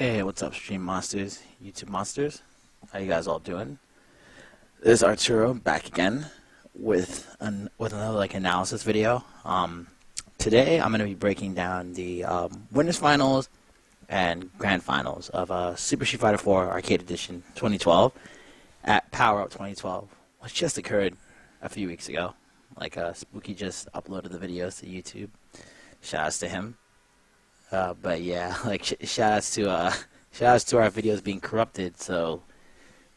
Hey, what's up, stream monsters, YouTube monsters? How you guys all doing? This is Arturo back again with another analysis video. Today I'm going to be breaking down the winners finals and grand finals of Super Street Fighter 4 Arcade Edition 2012 at PowerUp 2012, which just occurred a few weeks ago. Spooky just uploaded the videos to YouTube. Shoutouts to him. But yeah, shoutouts to our videos being corrupted, so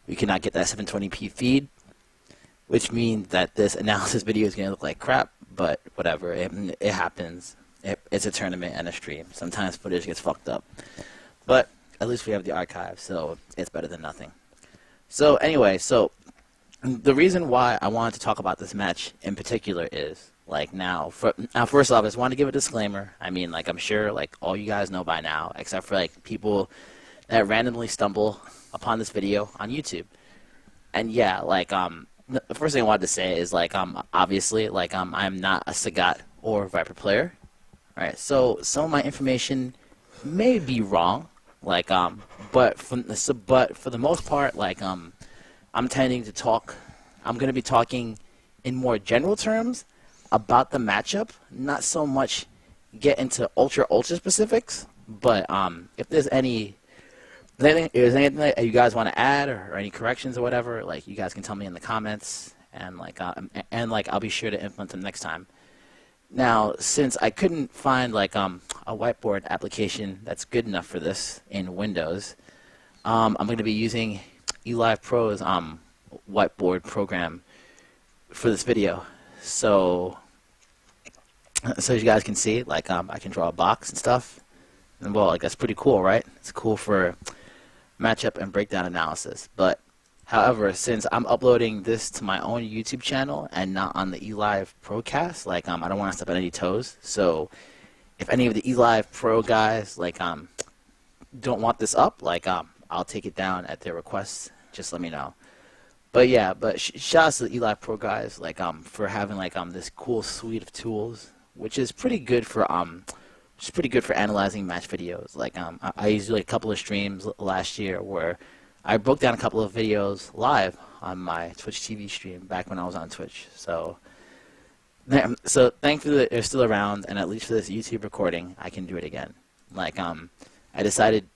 we cannot get that 720p feed, which means that this analysis video is gonna look like crap. But whatever, it happens. It's a tournament and a stream. Sometimes footage gets fucked up, but at least we have the archive, so it's better than nothing. So anyway, the reason why I wanted to talk about this match in particular is first off, I just want to give a disclaimer. I mean, I'm sure all you guys know by now, except for people that randomly stumble upon this video on YouTube. And yeah, the first thing I wanted to say is obviously I'm not a Sagat or Viper player, right? So some of my information may be wrong, but for the most part, I'm tending to talk. I'm going to be talking in more general terms about the matchup, not so much get into ultra specifics. But if there's anything that you guys want to add or any corrections or whatever, you guys can tell me in the comments, and I'll be sure to implement them next time. Now, since I couldn't find a whiteboard application that's good enough for this in Windows, I'm going to be using Elive Pro's whiteboard program for this video. So as you guys can see, I can draw a box and stuff, and well, that's pretty cool, right? It's cool for matchup and breakdown analysis. But however, since I'm uploading this to my own YouTube channel and not on the Elive Procast, I don't want to step on any toes. So if any of the Elive Pro guys don't want this up, I'll take it down at their request. Just let me know. But yeah, shout out to the Elive Pro guys, for having this cool suite of tools, which is pretty good for analyzing match videos. I used a couple of streams last year where I broke down a couple of videos live on my Twitch TV stream back when I was on Twitch. So thankfully they're still around, and at least for this YouTube recording, I can do it again. I decided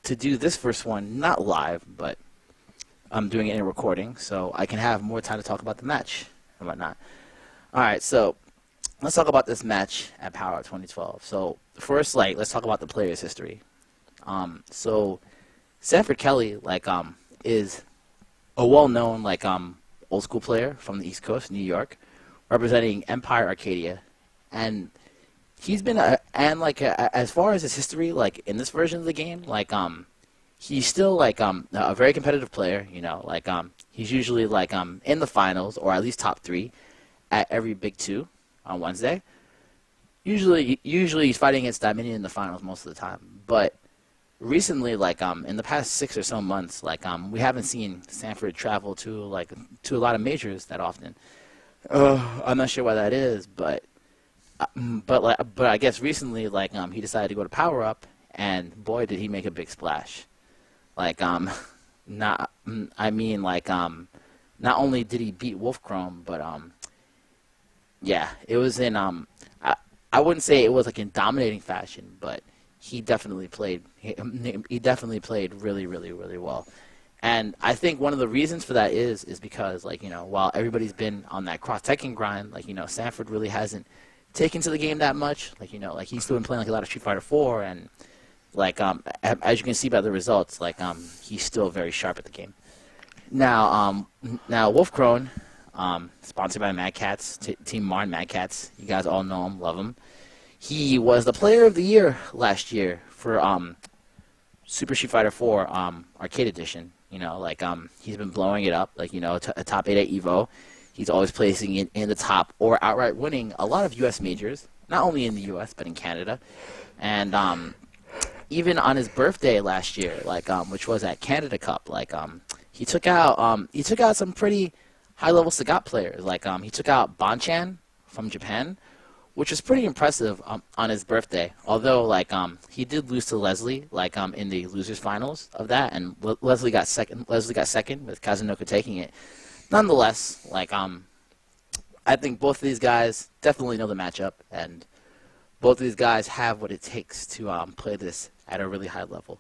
to do this first one not live, but I'm doing it in a recording, so I can have more time to talk about the match and whatnot. Alright, so let's talk about this match at PowerUp 2012. So first, let's talk about the player's history. So Sanford Kelly, is a well-known, old school player from the East Coast, New York, representing Empire Arcadia, and he's been as far as his history, in this version of the game, he's still a very competitive player. He's usually in the finals, or at least top 3 at every Big 2 on Wednesday. Usually he's fighting against Dominion in the finals most of the time. But recently, in the past 6 or so months, we haven't seen Sanford travel to a lot of majors that often. I'm not sure why that is, but I guess recently he decided to go to PowerUp, and boy did he make a big splash. Not only did he beat WOLFKRONE, but yeah, it was in I wouldn't say it was in dominating fashion, but he definitely played really well. And I think one of the reasons for that is because while everybody's been on that cross-teching grind, Sanford really hasn't taken to the game that much. He's still been playing a lot of Street Fighter 4, and as you can see by the results, he's still very sharp at the game. Now WOLFKRONE, sponsored by Mad Cats, Team Marn Mad Cats. You guys all know him, love him. He was the Player of the Year last year for Super Street Fighter 4 Arcade Edition. He's been blowing it up. A top 8 at Evo. He's always placing it in the top or outright winning a lot of U.S. majors, not only in the U.S. but in Canada, and even on his birthday last year, which was at Canada Cup, he took out some pretty high-level Sagat players. He took out Bonchan from Japan, which was pretty impressive on his birthday. Although like he did lose to Leslie like in the losers finals of that, and Leslie got second. Leslie got second with Kazunoko taking it. Nonetheless, like I think both of these guys definitely know the matchup, and both of these guys have what it takes to play this at a really high level.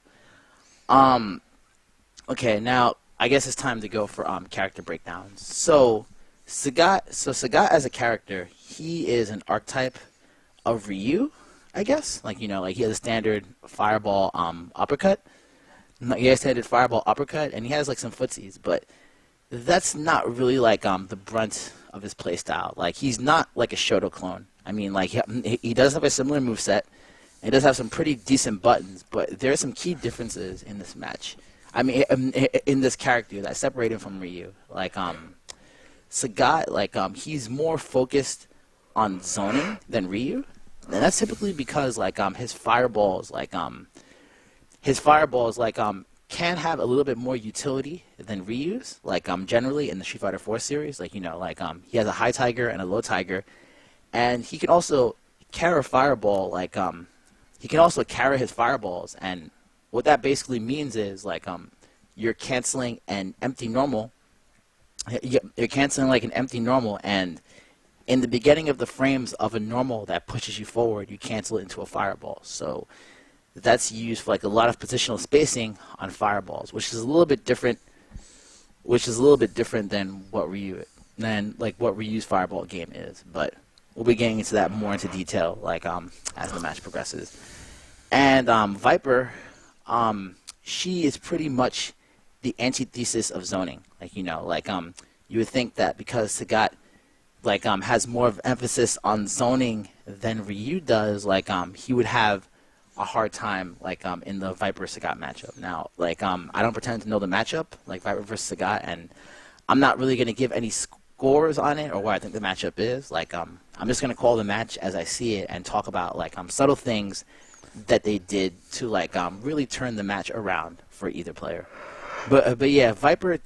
Okay, now I guess it's time to go for character breakdowns. So Sagat as a character, he is an archetype of Ryu, I guess. Like, you know, like he has a standard fireball uppercut. He has a standard fireball uppercut, and he has like some footsies, but that's not really like the brunt of his playstyle. Like, he's not like a Shoto clone. I mean, like he does have a similar moveset. He does have some pretty decent buttons, but there are some key differences in this match. I mean, in this character that separate him from Ryu. Like, Sagat, like, he's more focused on zoning than Ryu, and that's typically because, like, his fireballs, can have a little bit more utility than Ryu's, like, generally in the Street Fighter 4 series. Like, you know, like, he has a high tiger and a low tiger, and he can also carry a fireball, like, he can also carry his fireballs, and what that basically means is, like, you're canceling an empty normal. You're canceling, like, an empty normal, and in the beginning of the frames of a normal that pushes you forward, you cancel it into a fireball. So that's used for, like, a lot of positional spacing on fireballs, which is a little bit different. Than what Ryu's fireball game is. But we'll be getting into that more into detail, like, as the match progresses. And Viper, she is pretty much the antithesis of zoning. Like, you know, like, you would think that because Sagat, like, has more of emphasis on zoning than Ryu does, like, he would have a hard time, like, in the Viper Sagat matchup. Now, like, I don't pretend to know the matchup, like Viper versus Sagat, and I'm not really going to give any scores on it or what I think the matchup is. Like, I'm just going to call the match as I see it and talk about, like, subtle things that they did to, like, really turn the match around for either player. But yeah, Viper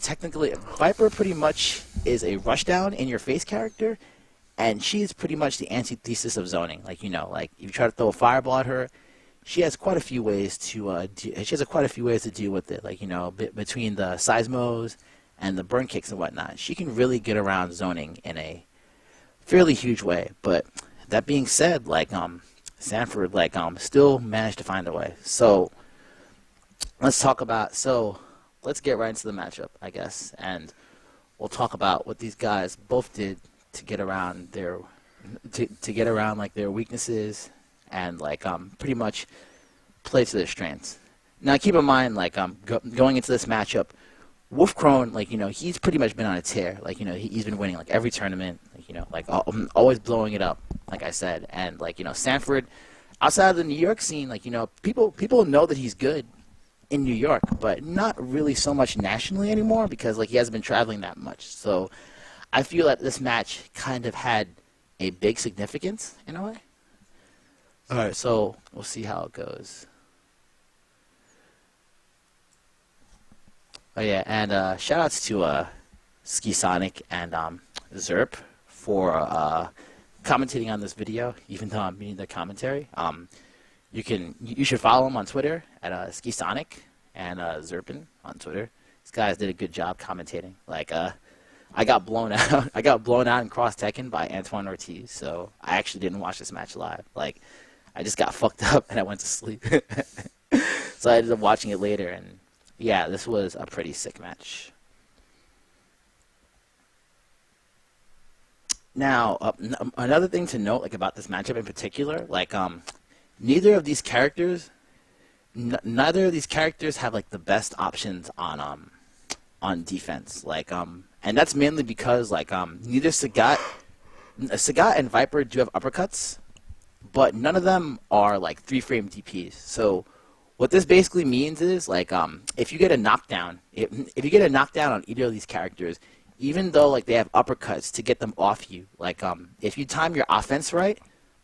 pretty much is a rushdown in your face character, and she's pretty much the antithesis of zoning. Like, you know, like, if you try to throw a fireball at her, she has quite a few ways to deal with it. Like, you know, between the seismos and the burn kicks and whatnot, she can really get around zoning in a fairly huge way. But that being said, like, Sanford, like, still managed to find a way. So let's get right into the matchup, I guess, and we'll talk about what these guys both did to get around their like their weaknesses and, like, pretty much play to their strengths. Now, keep in mind, like, going into this matchup, WOLFKRONE, like, you know, he's pretty much been on a tear. Like, you know, he's been winning, like, every tournament, like, you know, like, always blowing it up, like I said. And, like, you know, Sanford, outside of the New York scene, like, you know, people know that he's good in New York, but not really so much nationally anymore because, like, he hasn't been traveling that much. So I feel that this match kind of had a big significance in a way. All right, so we'll see how it goes. Oh yeah, and shout-outs to Sonic and Zerp for commentating on this video, even though I'm reading the commentary. You should follow them on Twitter at Sonic and Zerpin on Twitter. These guys did a good job commentating. Like, I got blown out. I got blown out in Cross Tekken by Antoine Ortiz, so I actually didn't watch this match live. Like, I just got fucked up and I went to sleep. So I ended up watching it later, and yeah, this was a pretty sick match. Now, another thing to note, like, about this matchup in particular, like, neither of these characters have, like, the best options on defense. Like, and that's mainly because, like, neither Sagat and Viper do have uppercuts, but none of them are, like, 3-frame DPs. So what this basically means is, like, if you get a knockdown, if you get a knockdown on either of these characters, even though, like, they have uppercuts to get them off you, like, if you time your offense right,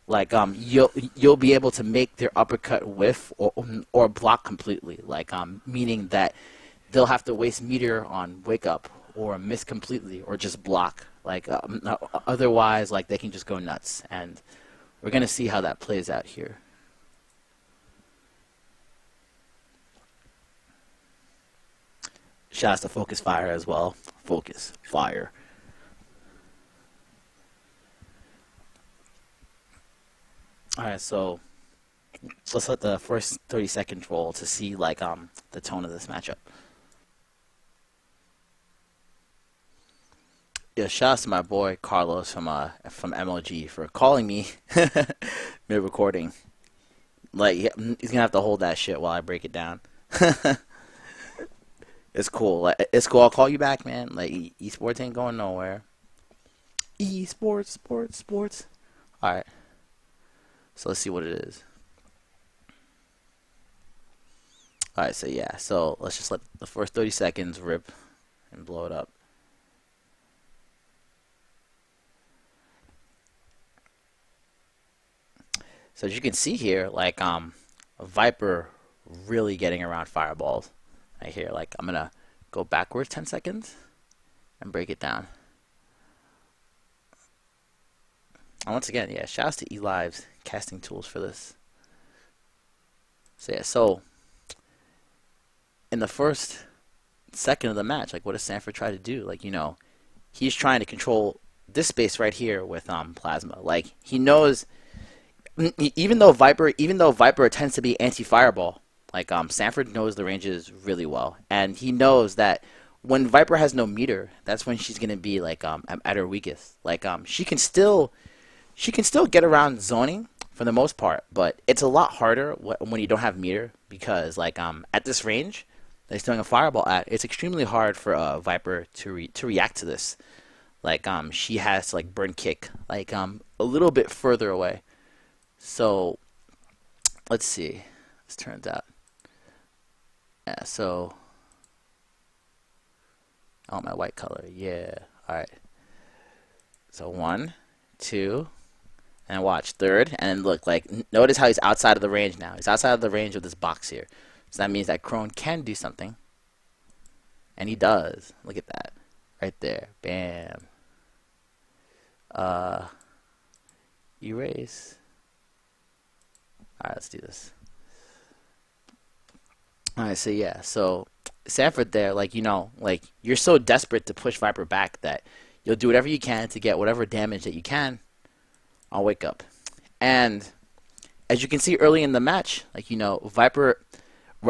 like, you'll be able to make their uppercut whiff or block completely, like, meaning that they'll have to waste meter on wake up or miss completely or just block, like, otherwise, like, they can just go nuts. And we're gonna see how that plays out here. Shouts to Focus Fire as well. Focus Fire. Alright, so let's let the first 30 seconds roll to see like the tone of this matchup. Yeah, shouts to my boy Carlos from MLG for calling me mid recording. Like he's gonna have to hold that shit while I break it down. It's cool. Like, it's cool. I'll call you back, man. Like esports ain't going nowhere. Esports, sports. All right. So let's see what it is. All right. So yeah. So let's just let the first 30 seconds rip and blow it up. So as you can see here, like a Viper really getting around fireballs. Right here, like I'm gonna go backwards 10 seconds and break it down. And once again, yeah, shouts to elive's casting tools for this. So yeah, so in the first second of the match, like what does Sanford try to do? Like, you know, he's trying to control this space right here with plasma. Like he knows, even though Viper tends to be anti-fireball. Like Sanford knows the ranges really well, and he knows that when Viper has no meter, that's when she's gonna be like at her weakest. Like she can still get around zoning for the most part, but it's a lot harder when you don't have meter because like at this range that he's throwing a fireball at, it's extremely hard for Viper to react to this. Like she has to like burn kick like a little bit further away. So let's see. This turns out. Yeah, so I want my white color. Yeah. Alright. So 1, 2, and watch. Third, and look, like notice how he's outside of the range now. He's outside of the range of this box here. So that means that Krone can do something. And he does. Look at that. Right there. Bam. Erase. Alright, let's do this. Alright, so yeah, so Sanford there, like, you know, like, you're so desperate to push Viper back that you'll do whatever you can to get whatever damage that you can on Wake Up. And as you can see early in the match, like, you know, Viper,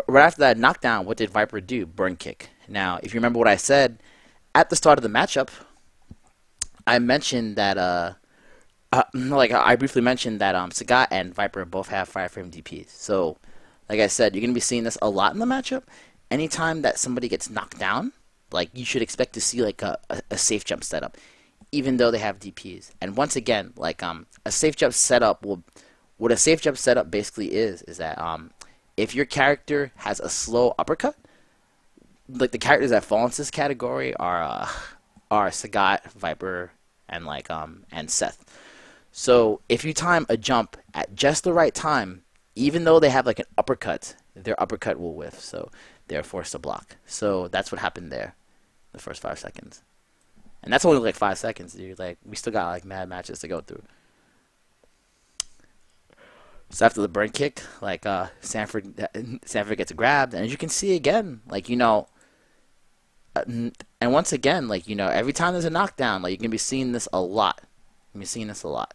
right after that knockdown, what did Viper do? Burn kick. Now, if you remember what I said at the start of the matchup, I mentioned that, like, I briefly mentioned that Sagat and Viper both have 5-frame DPs. So, like I said, you're going to be seeing this a lot in the matchup. Anytime that somebody gets knocked down, like you should expect to see like a safe jump setup, even though they have DPs. And once again, like a safe jump setup what a safe jump setup basically is that if your character has a slow uppercut, like the characters that fall into this category are Sagat, Viper, and like and Seth. So if you time a jump at just the right time, even though they have like an uppercut, their uppercut will whiff, so they're forced to block. So that's what happened there, the first 5 seconds. And that's only like 5 seconds, dude. Like, we still got like mad matches to go through. So after the burn kick, like Sanford gets grabbed, and as you can see again, like, you know, and once again, like, you know, every time there's a knockdown, like, you're gonna be seeing this a lot. You're gonna be seeing this a lot.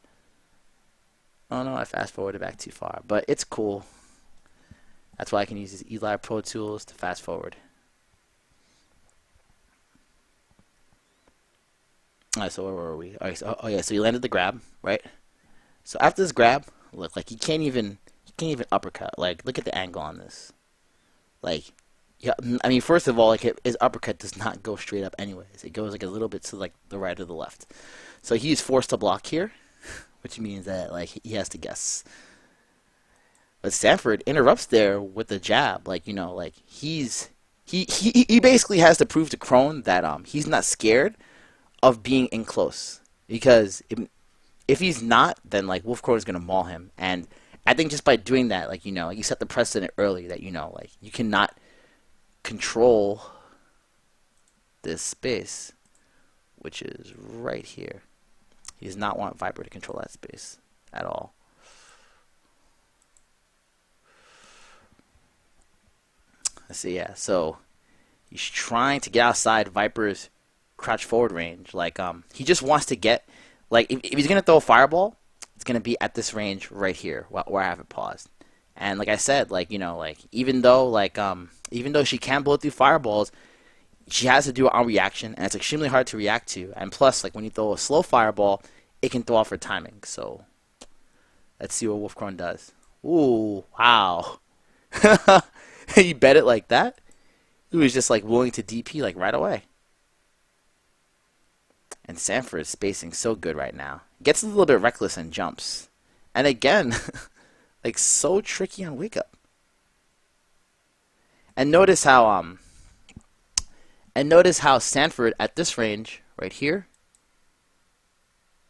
Oh no, I fast forwarded back too far, but it's cool. That's why I can use these Eli Pro tools to fast forward. Alright, so where were we? Alright, so, oh yeah, so he landed the grab, right? So after this grab, look, like he can't even uppercut. Like, look at the angle on this. Like, yeah, I mean, first of all, like his uppercut does not go straight up anyways. It goes like a little bit to like the right or the left. So he's forced to block here, which means that like he has to guess. But Sanford interrupts there with the jab, like, you know, like he basically has to prove to Krone that he's not scared of being in close, because if he's not, then like WOLFKRONE is gonna maul him. And I think just by doing that, like, you know, you set the precedent early that, you know, like you cannot control this space, which is right here. He does not want Viper to control that space at all. let's see, yeah. So he's trying to get outside Viper's crouch forward range. Like, he just wants to get, like, if he's gonna throw a fireball, it's gonna be at this range right here, where I have it paused. And like I said, like, you know, like, even though she can blow through fireballs, she has to do it on reaction, and it's extremely hard to react to. And plus, like, when you throw a slow fireball, it can throw off her timing. So let's see what WOLFKRONE does. Ooh, wow. He bet it like that? He was just, like, willing to DP, like, right away. And Sanford is spacing so good right now. Gets a little bit reckless and jumps. And again, like, so tricky on wake up. And notice how Sanford at this range right here,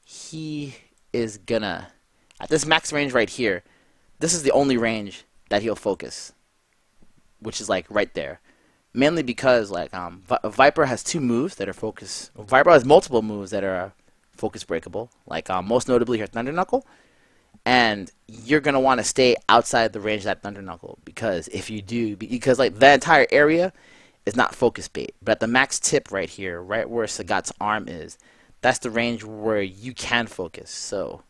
he is gonna, at this max range right here, this is the only range that he'll focus, which is like right there. Mainly because like Viper has two moves that are focus. Viper has multiple moves that are focus breakable, like most notably her Thunder Knuckle. And you're gonna want to stay outside the range of that Thunder Knuckle, because if you do, because like that entire area is not focus bait. But at the max tip right here, right where Sagat's arm is, that's the range where you can focus. So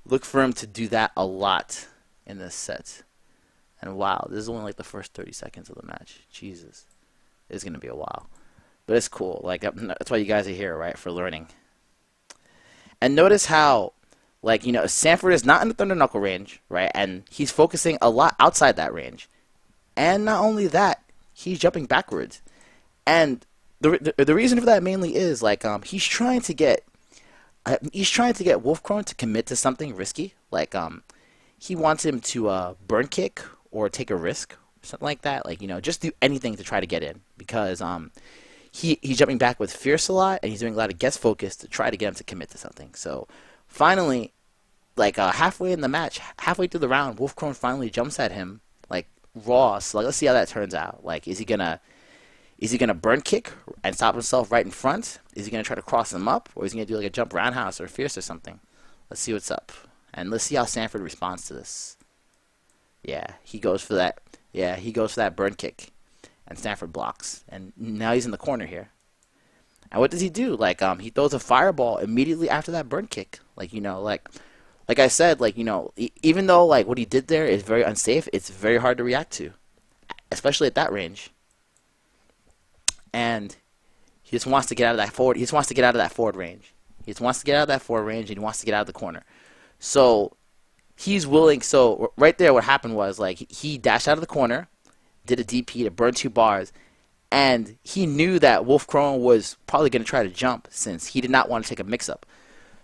look for him to do that a lot in this set. And wow, this is only like the first 30 seconds of the match. Jesus, it's gonna be a while, but it's cool. Like, that's why you guys are here, right? For learning. And notice how, like, you know, Sanford is not in the Thunder Knuckle range, right? And he's focusing a lot outside that range. And not only that, he's jumping backwards. And the reason for that mainly is like he's trying to get WOLFKRONE to commit to something risky. Like he wants him to burn kick or take a risk or something like that. Like, you know, just do anything to try to get in, because he's jumping back with Fierce a lot, and he's doing a lot of guest focus to try to get him to commit to something. So finally, like halfway in the match, halfway through the round, WOLFKRONE finally jumps at him like raw. So like, let's see how that turns out. Like, is he gonna burn kick and stop himself right in front? Is he gonna try to cross him up, or is he gonna do like a jump roundhouse or Fierce or something? Let's see what's up, and let's see how Sanford responds to this. Yeah, he goes for that. Yeah, he goes for that burn kick, and Sanford blocks, and now he's in the corner here. And what does he do? Like, he throws a fireball immediately after that burn kick. Like, you know, like I said, like, you know, even though like what he did there is very unsafe, it's very hard to react to, especially at that range. And he just wants to get out of that forward. He just wants to get out of that forward range. He just wants to get out of that forward range, and he wants to get out of the corner. So he's willing. So right there, what happened was like he dashed out of the corner, did a DP to burn 2 bars, and he knew that WOLFKRONE was probably going to try to jump, since he did not want to take a mix-up.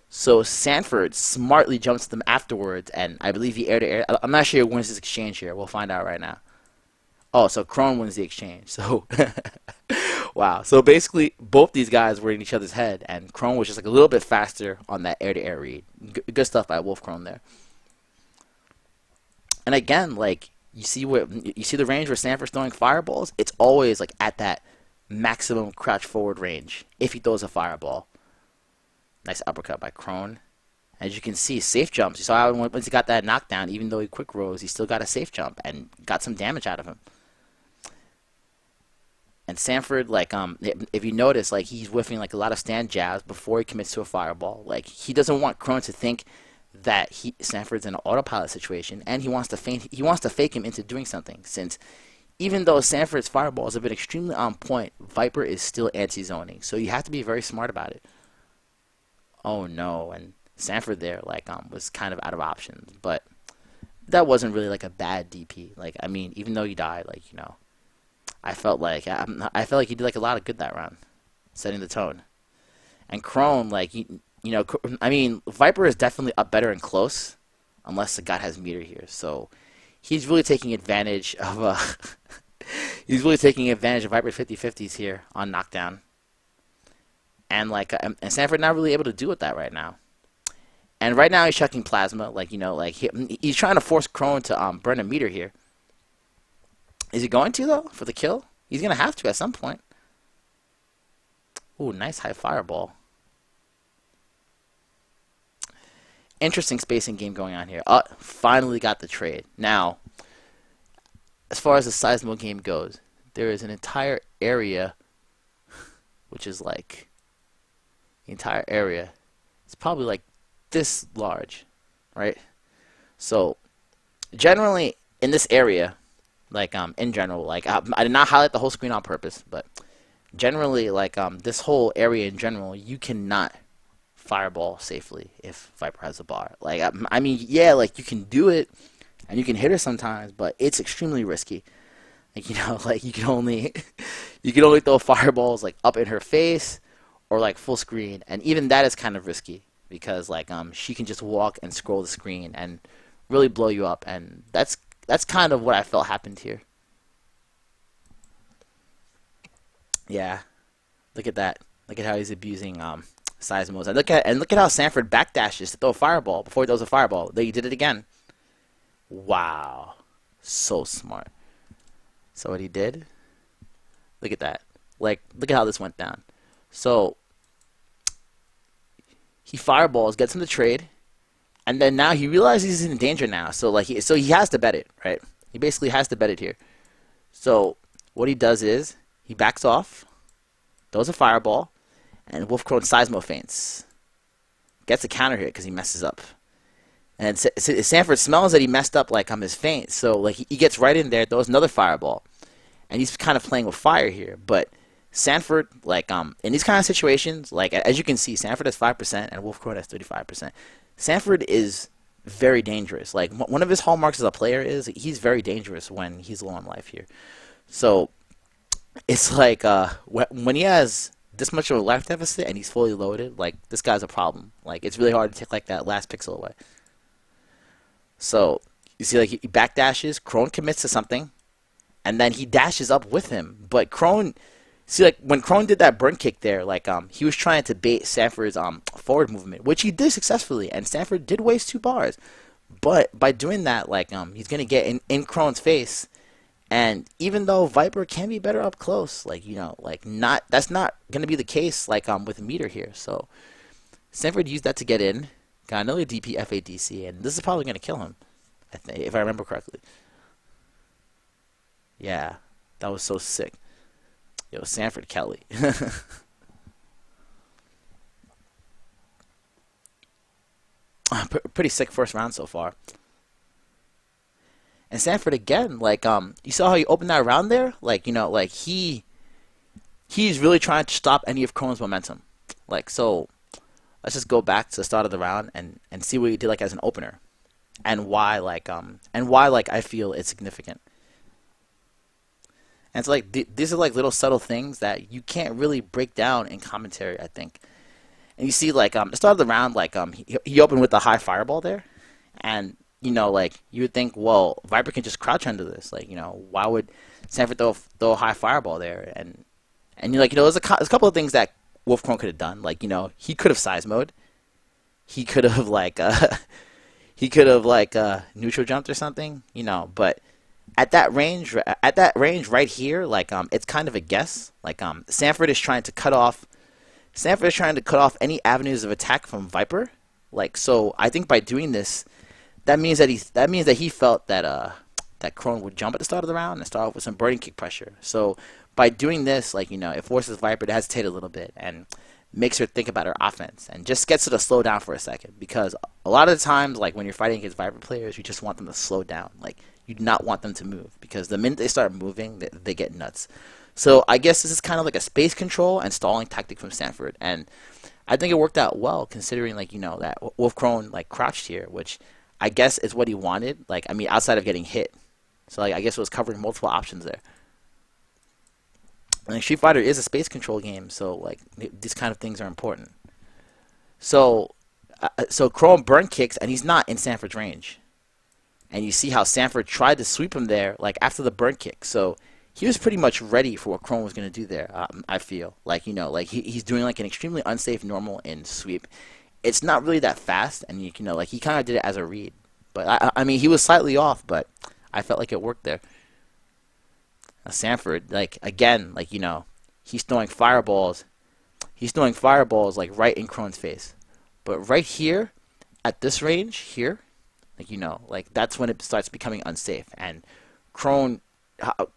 So Sanford smartly jumps them afterwards, and I believe he air-to-air. I'm not sure who wins this exchange here. We'll find out right now. Oh, so Krone wins the exchange. So, wow. So basically, both these guys were in each other's head, and Krone was just like a little bit faster on that air-to-air read. Good stuff by WOLFKRONE there. And again, like, you see the range where Sanford's throwing fireballs? It's always like at that maximum crouch forward range if he throws a fireball. Nice uppercut by Krone. As you can see, safe jumps. You saw how once he got that knockdown, even though he quick rose, he still got a safe jump and got some damage out of him. And Sanford, like, if you notice, like, he's whiffing like a lot of stand jabs before he commits to a fireball. Like, he doesn't want Krone to think that Sanford's in an autopilot situation, and he wants to fake him into doing something. Since even though Sanford's fireballs have been extremely on point, Viper is still anti-zoning, so you have to be very smart about it. Oh no, and Sanford there like was kind of out of options, but that wasn't really like a bad DP. Like, I mean, even though he died, like, you know, I felt like he did like a lot of good that round, setting the tone. And Krone, like, you know, I mean, Viper is definitely up better and close, unless Sagat has meter here. So he's really taking advantage of he's really taking advantage of Viper's 50-50s here on knockdown. And like, and Sanford not really able to do with that right now. And right now he's chucking plasma, like, you know, like he's trying to force Krone to burn a meter here. Is he going to though for the kill? He's gonna have to at some point. Ooh, nice high fireball. Interesting spacing game going on here. Finally got the trade. Now, as far as the Seismo game goes, there is an entire area, which is like the entire area. It's probably like this large, right? So generally in this area, like in general, like I did not highlight the whole screen on purpose, but generally, like this whole area in general, you cannot fireball safely if Viper has a bar. Like I mean, yeah, like you can do it and you can hit her sometimes, but it's extremely risky. Like, you know, like you can only throw fireballs like up in her face or like full screen, and even that is kind of risky because like she can just walk and scroll the screen and really blow you up, and that's kind of what I felt happened here. Yeah, look at that. Look at how he's abusing Seismos. And look at how Sanford backdashes to throw a fireball before he throws a fireball. There, he did it again. Wow, so smart. So what he did? Look at that. Like, look at how this went down. So he fireballs, gets him to trade, and then now he realizes he's in danger now. So like, he has to bet it, right? He basically has to bet it here. So what he does is he backs off, throws a fireball, and WOLFKRONE Seismo feints. Gets a counter hit because he messes up. And Sanford smells that he messed up like on his feint, so like he gets right in there, throws another fireball, and he's kind of playing with fire here. But Sanford, like in these kind of situations, like as you can see, Sanford has 5% and WOLFKRONE has 35%. Sanford is very dangerous. Like one of his hallmarks as a player is he's very dangerous when he's low on life here. So it's like when he has this much of a life deficit and he's fully loaded, like this guy's a problem. Like it's really hard to take like that last pixel away. So you see, like he backdashes, Krone commits to something, and then he dashes up with him. But Krone, see, like when Krone did that burn kick there, like he was trying to bait Sanford's forward movement, which he did successfully, and Sanford did waste 2 bars. But by doing that, like he's gonna get in Krone's face, and even though Viper can be better up close, like you know, like that's not gonna be the case like with Meter here. So Sanford used that to get in. Got another DP FADC, and this is probably going to kill him, I think, if I remember correctly. Yeah, that was so sick. Yo, Sanford Kelly. Pretty sick first round so far. And Sanford again, like you saw how he opened that round there? Like, you know, like he's really trying to stop any of Krone's momentum. Like, so let's just go back to the start of the round and see what he did like as an opener, and why like I feel it's significant. And it's like these are like little subtle things that you can't really break down in commentary, I think. And you see like the start of the round, like he opened with a high fireball there, and you know like you would think, well, Viper can just crouch under this, like you know why would Sanford throw a high fireball there, and you're like, you know, there's a couple of things that WOLFKRONE could have done. Like, you know, he could have Seismoed. He could have like neutral jumped or something, you know, but at that range right here, like it's kind of a guess. Like Sanford is trying to cut off any avenues of attack from Viper. Like, so I think by doing this, that means that he felt that that Krone would jump at the start of the round and start off with some burning kick pressure. So by doing this, like, you know, it forces Viper to hesitate a little bit and makes her think about her offense and just gets her to slow down for a second. Because a lot of the times, like, when you're fighting against Viper players, you just want them to slow down. Like, you do not want them to move, because the minute they start moving, they get nuts. So I guess this is kind of like a space control and stalling tactic from Sanford. And I think it worked out well, considering, like, you know, that WOLFKRONE, like, crouched here, which I guess is what he wanted. Like, I mean, outside of getting hit. So, like, I guess it was covering multiple options there. And Street Fighter is a space control game, so like these kind of things are important. So, Krone burn kicks, and he's not in Sanford's range. And you see how Sanford tried to sweep him there, like after the burn kick. So he was pretty much ready for what Krone was going to do there. I feel like, you know, like he's doing like an extremely unsafe normal in sweep. It's not really that fast, and you know, like he kind of did it as a read. But I mean, he was slightly off, but I felt like it worked there. Sanford, like, again, like, you know, he's throwing fireballs like right in Krone's face. But right here, at this range here, like, you know, like that's when it starts becoming unsafe. And Krone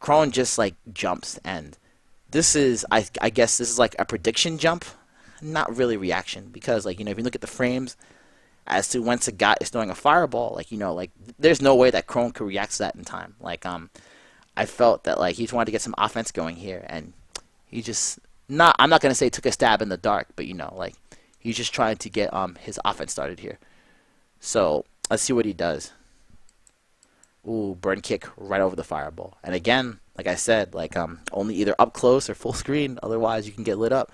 Krone just like jumps, and this is I guess this is like a prediction jump, not really reaction, because like if you look at the frames as to when Sagat is throwing a fireball, like like there's no way that Krone could react to that in time. Like I felt that like he just wanted to get some offense going here, and he just I'm not gonna say took a stab in the dark, but like he's just trying to get his offense started here. So let's see what he does. Ooh, burn kick right over the fireball. And again, like I said, like only either up close or full screen, otherwise you can get lit up.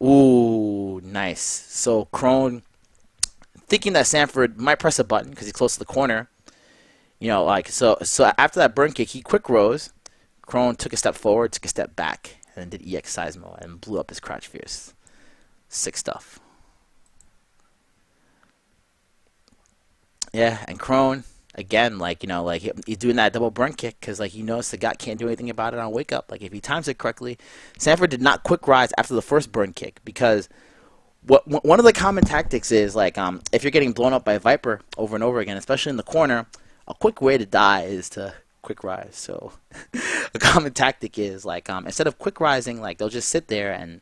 Ooh, nice. So Krone, thinking that Sanford might press a button because he's close to the corner. Like so after that burn kick, he quick rose. Krone took a step forward, took a step back, and then did EX Seismo and blew up his crouch fierce. Sick stuff. Yeah, and Krone again, like like he's doing that double burn kick because like Sagat can't do anything about it on wake up. Like if he times it correctly, Sanford did not quick rise after the first burn kick, because one of the common tactics is like if you're getting blown up by Viper over and over again, especially in the corner, a quick way to die is to quick rise. So a common tactic is like instead of quick rising, like they'll just sit there and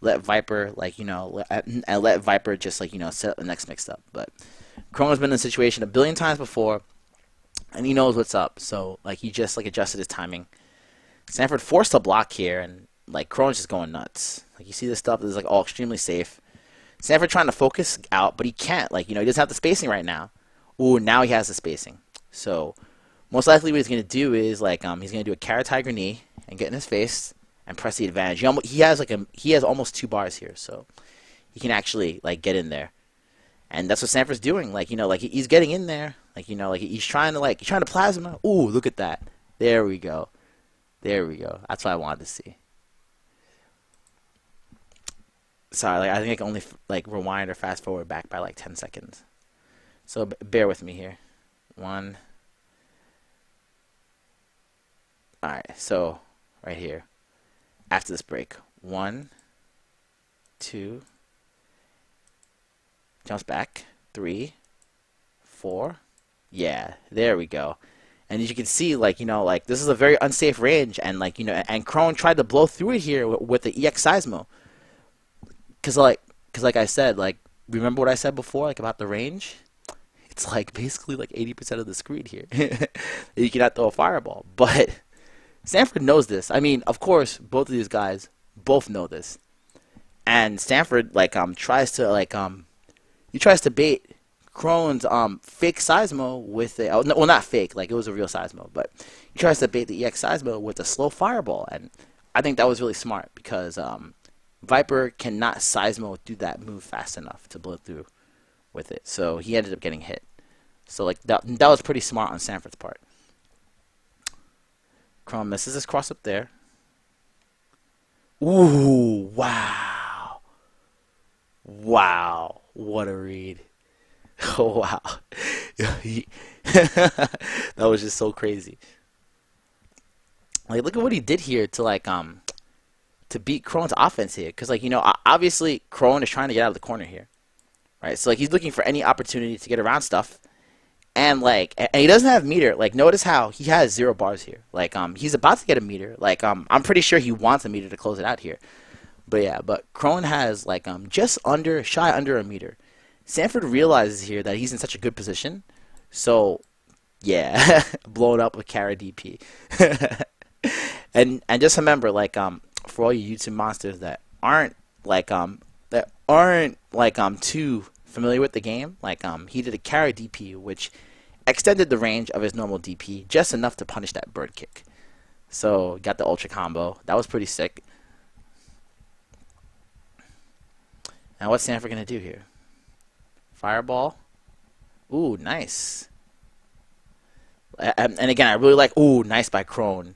let Viper like and let Viper just like set up the next mix up. But Krone has been in the situation a billion times before, and he knows what's up. So like he just like adjusted his timing. Sanford forced a block here, and like Krone's just going nuts. Like you see this stuff is like all extremely safe. Sanford trying to focus out, but he can't. Like he doesn't have the spacing right now. Ooh, now he has the spacing. So most likely what he's gonna do is like he's gonna do a carrot tiger knee and get in his face and press the advantage. He has almost 2 bars here, so he can actually like get in there. And that's what Sanford's doing. Like like he's getting in there. Like like he's trying to plasma. Ooh, look at that. There we go. There we go. That's what I wanted to see. Sorry, like I think I can only like rewind or fast forward back by like 10 seconds. So bear with me here. 1. All right. So right here, after this break, 1, 2. Jumps back. 3, 4. Yeah, there we go. And as you can see, like like this is a very unsafe range, and like and Krone tried to blow through it here with the EX Seismo. Cause like I said, like remember what I said before, like about the range? It's like basically like 80% of the screen here. You cannot throw a fireball, but Sanford knows this. I mean, of course, both of these guys both know this, and Sanford like tries to like he tries to bait Krone's fake Seismo with a well, not fake, like it was a real Seismo, but he tries to bait the EX Seismo with a slow fireball, and I think that was really smart because Viper cannot Seismo do that move fast enough to blow through with it, so he ended up getting hit. So like that was pretty smart on Sanford's part. Krone misses his cross up there. Ooh, wow. Wow, what a read. Oh, wow. That was just so crazy. Like, look at what he did here to, like, to beat Krone's offense here. Because, like, obviously, Krone is trying to get out of the corner here. Right? So, like, he's looking for any opportunity to get around stuff. And, like, and he doesn't have meter. Like, notice how he has 0 bars here. Like, he's about to get a meter. Like, I'm pretty sure he wants a meter to close it out here. But, yeah, but Krone has, like, just shy under a meter. Sanford realizes here that he's in such a good position. So, yeah, blown up with Kara DP. and just remember, like, for all you YouTube monsters that aren't too familiar with the game, like, he did a Kara DP, which extended the range of his normal DP just enough to punish that bird kick. So, got the ultra combo. That was pretty sick. Now, what's Sanford gonna do here? Fireball. Ooh, nice. And again, I really like, ooh, nice by Krone.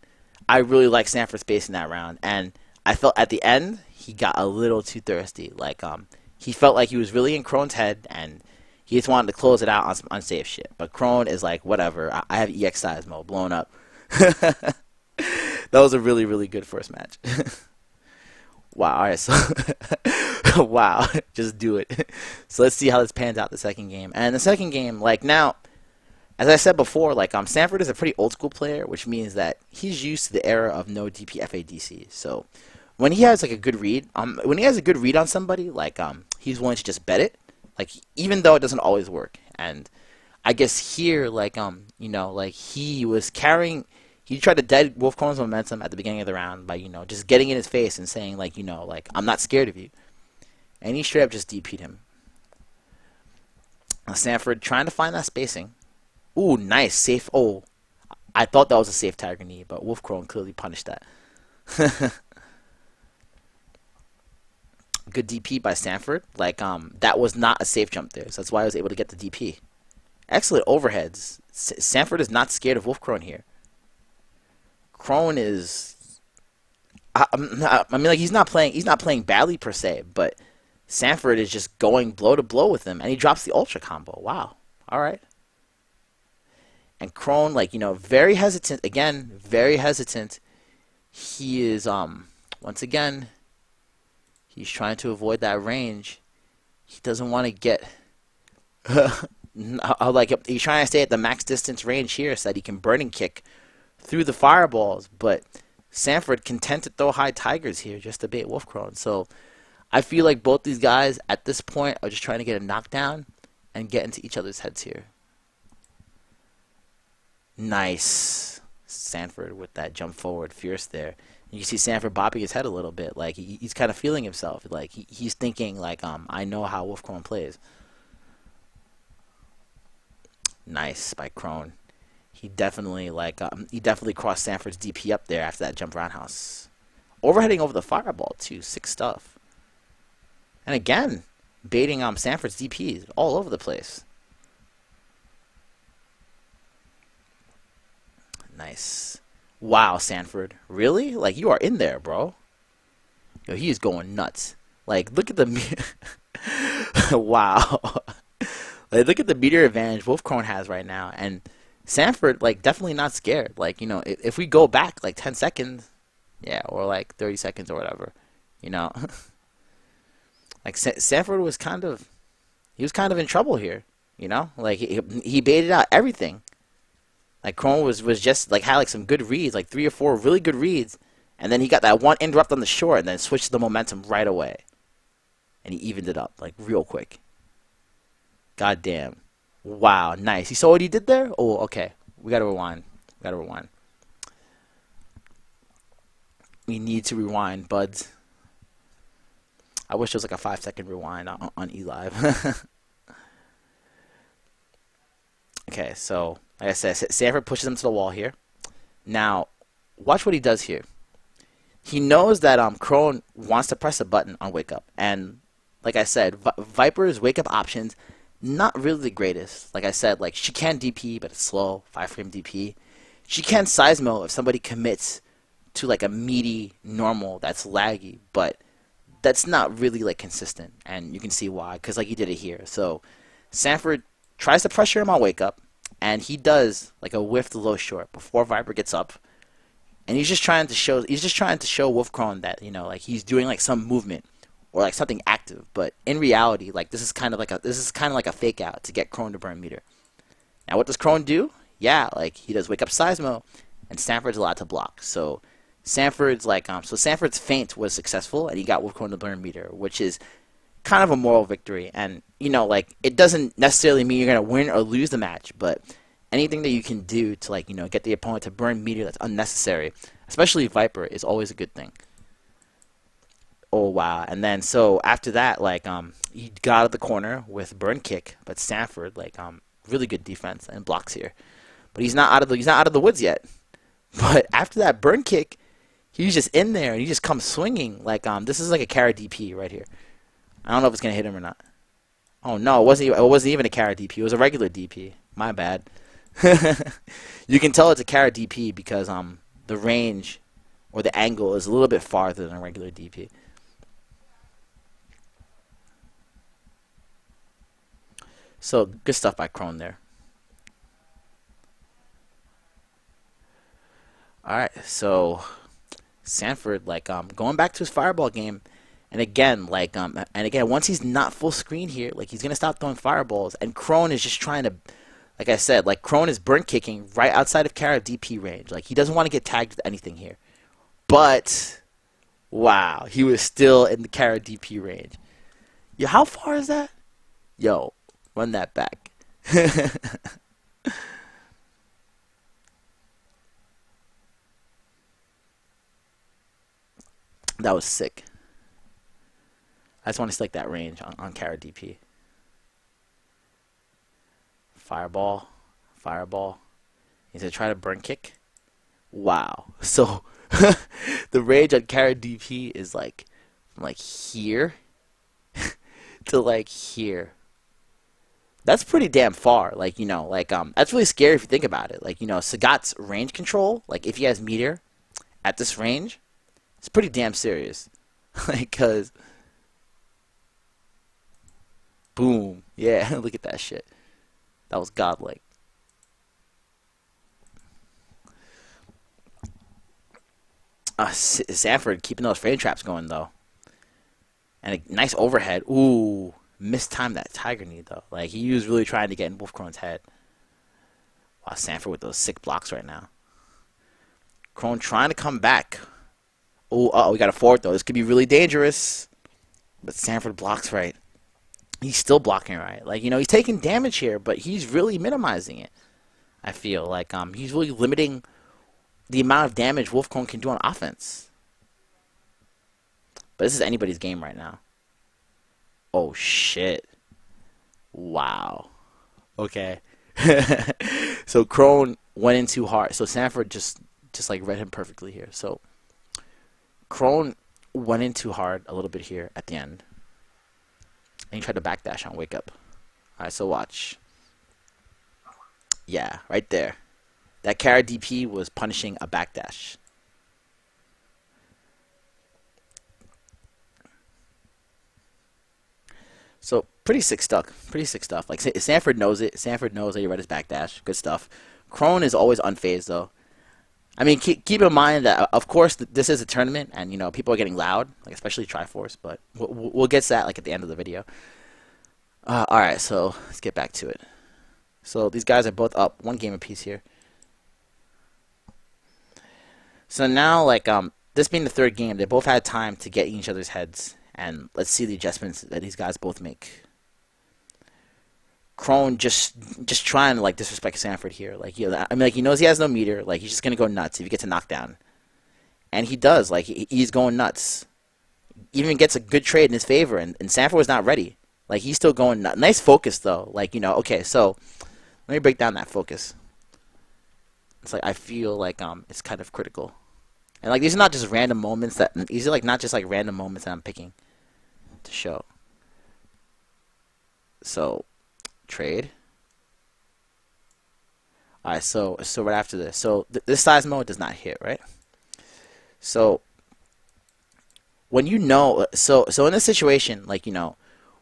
I really like Sanford spacing that round. And I felt at the end, he got a little too thirsty. Like, he felt like he was really in Krone's head, and he just wanted to close it out on some unsafe shit. But Krone is like, whatever, I have EX Seismo blown up. That was a really, really good first match. Wow, alright, so wow, just do it. So let's see how this pans out the second game. And the second game, like now, as I said before, like Sanford is a pretty old school player, which means that he's used to the era of no DP FADC. So when he has like a good read, when he has a good read on somebody, like he's willing to just bet it, like even though it doesn't always work. And I guess here, like you know, like he was carrying. He tried to dead WOLFKRONE's momentum at the beginning of the round by, you know, just getting in his face and saying, like, you know, like, I'm not scared of you. And he straight up just DP'd him. Sanford trying to find that spacing. Ooh, nice. Safe. Oh, I thought that was a safe Tiger knee, but WOLFKRONE clearly punished that. Good DP by Sanford. Like, that was not a safe jump there. So that's why I was able to get the DP. Excellent overheads. Sanford is not scared of WOLFKRONE here. Krone is, I mean, like he's not playing badly per se, but Sanford is just going blow to blow with him, and he drops the ultra combo. Wow, all right. And Krone, like, you know, very hesitant again, very hesitant. He is once again, he's trying to avoid that range. He doesn't want to get, like he's trying to stay at the max distance range here so that he can burning kick through the fireballs, but Sanford content to throw high tigers here just to bait WOLFKRONE. So I feel like both these guys at this point are just trying to get a knockdown and get into each other's heads here. Nice. Sanford with that jump forward fierce there. You can see Sanford bopping his head a little bit, like he's kind of feeling himself, like he's thinking like I know how WOLFKRONE plays. Nice by Krone. He definitely crossed Sanford's DP up there after that jump roundhouse. Overheading over the fireball too, sick stuff. And again, baiting Sanford's DPs all over the place. Nice. Wow, Sanford. Really? Like, you are in there, bro. Yo, he is going nuts. Like, look at the wow. Like, look at the meter advantage WOLFKRONE has right now, and Sanford, like, definitely not scared. Like, you know, if we go back, like, 10 seconds, yeah, or, like, 30 seconds or whatever, you know. Like, Sanford was kind of, he was kind of in trouble here, you know. Like, he baited out everything. Like, Krone was just, like, had, like, some good reads, like, 3 or 4 really good reads, and then he got that one interrupt on the short and then switched the momentum right away. And he evened it up, like, real quick. God damn. Wow, nice. You saw what he did there? Oh, okay. We gotta rewind. We gotta rewind. We need to rewind, buds. I wish there was like a 5-second rewind on elive. Okay, so like I said, Sanford pushes him to the wall here. Now, watch what he does here. He knows that Krone wants to press a button on wake up, and like I said, Viper's wake up options not really the greatest. Like I said, like she can DP, but it's slow, 5-frame DP. She can seismo if somebody commits to like a meaty normal that's laggy, but that's not really like consistent, and you can see why, because like he did it here. So Sanford tries to pressure him on wake up, and he does like a whiff to low short before Viper gets up, and he's just trying to show WOLFKRONE that, you know, like he's doing like some movement or like something active, but in reality, like this is kind of like a fake out to get Krone to burn meter. Now what does Krone do? Yeah, like he does wake up seismo, and Sanford's allowed to block. So Sanford's like Sanford's feint was successful, and he got WOLFKRONE to burn meter, which is kind of a moral victory. And you know, like it doesn't necessarily mean you're gonna win or lose the match, but anything that you can do to, like, you know, get the opponent to burn meter that's unnecessary, especially Viper, is always a good thing. Oh wow. And then so after that, like he got out of the corner with burn kick, but Sanford, like really good defense and blocks here. But he's not out of the woods yet. But after that burn kick, he's just in there and he just comes swinging. Like this is like a carry DP right here. I don't know if it's gonna hit him or not. Oh no, it wasn't even a carry DP, it was a regular DP. My bad. You can tell it's a carry DP because the range or the angle is a little bit farther than a regular DP. So good stuff by Krone there. Alright, so Sanford, like going back to his fireball game, and again, like once he's not full screen here, like he's gonna stop throwing fireballs, and Krone is just trying to like I said, like Krone is burn kicking right outside of Kara DP range. Like he doesn't want to get tagged with anything here. But wow, he was still in the Kara DP range. Yo, how far is that? Yo, run that back. That was sick. I just want to select that range on Kara DP. Fireball. Fireball. He's going to try to burn kick. Wow. So, the range on Kara DP is like, from like here to like here. That's pretty damn far. Like, you know, like, that's really scary if you think about it. Like, you know, Sagat's range control, like, if he has meteor at this range, it's pretty damn serious. Like, cause, boom. Yeah, look at that shit. That was godlike. Sanford keeping those frame traps going, though. And a nice overhead. Ooh, mistimed that Tiger knee, though. Like, he was really trying to get in WOLFKRONE's head. Wow, Sanford with those sick blocks right now. Krone trying to come back. Oh, we got a forward, though. This could be really dangerous. But Sanford blocks right. He's still blocking right. Like, you know, he's taking damage here, but he's really minimizing it. I feel like he's really limiting the amount of damage WOLFKRONE can do on offense. But this is anybody's game right now. Oh, shit. Wow. Okay. So Krone went in too hard. So Sanford just like read him perfectly here. So Krone went in too hard a little bit here at the end. And he tried to backdash on Wake Up. Alright, so watch. Yeah, right there. That Kara DP was punishing a backdash. So, pretty sick stuff. Pretty sick stuff. Like, Sanford knows it. Sanford knows that he read his backdash. Good stuff. Krone is always unfazed, though. I mean, keep in mind that, of course, this is a tournament, and, you know, people are getting loud, like especially Triforce, but we'll get to that, like, at the end of the video. Alright, so let's get back to it. So, these guys are both up. One game apiece here. So now, like, this being the third game, they both had time to get in each other's heads, and let's see the adjustments that these guys both make. Krone just trying to like disrespect Sanford here. Like, you know, I mean, like, he knows he has no meter. Like, he's just gonna go nuts if he gets a knockdown, and he does. Like, he's going nuts. Even gets a good trade in his favor, and Sanford was not ready. Like, he's still going nuts. Nice focus though. Like, you know, okay, so let me break down that focus. It's like I feel like it's kind of critical, and like these are not just random moments that these are like not just like random moments that I'm picking to show. So. Trade. Alright, so right after this. So this size mode does not hit, right? So when you know, so in this situation, like, you know,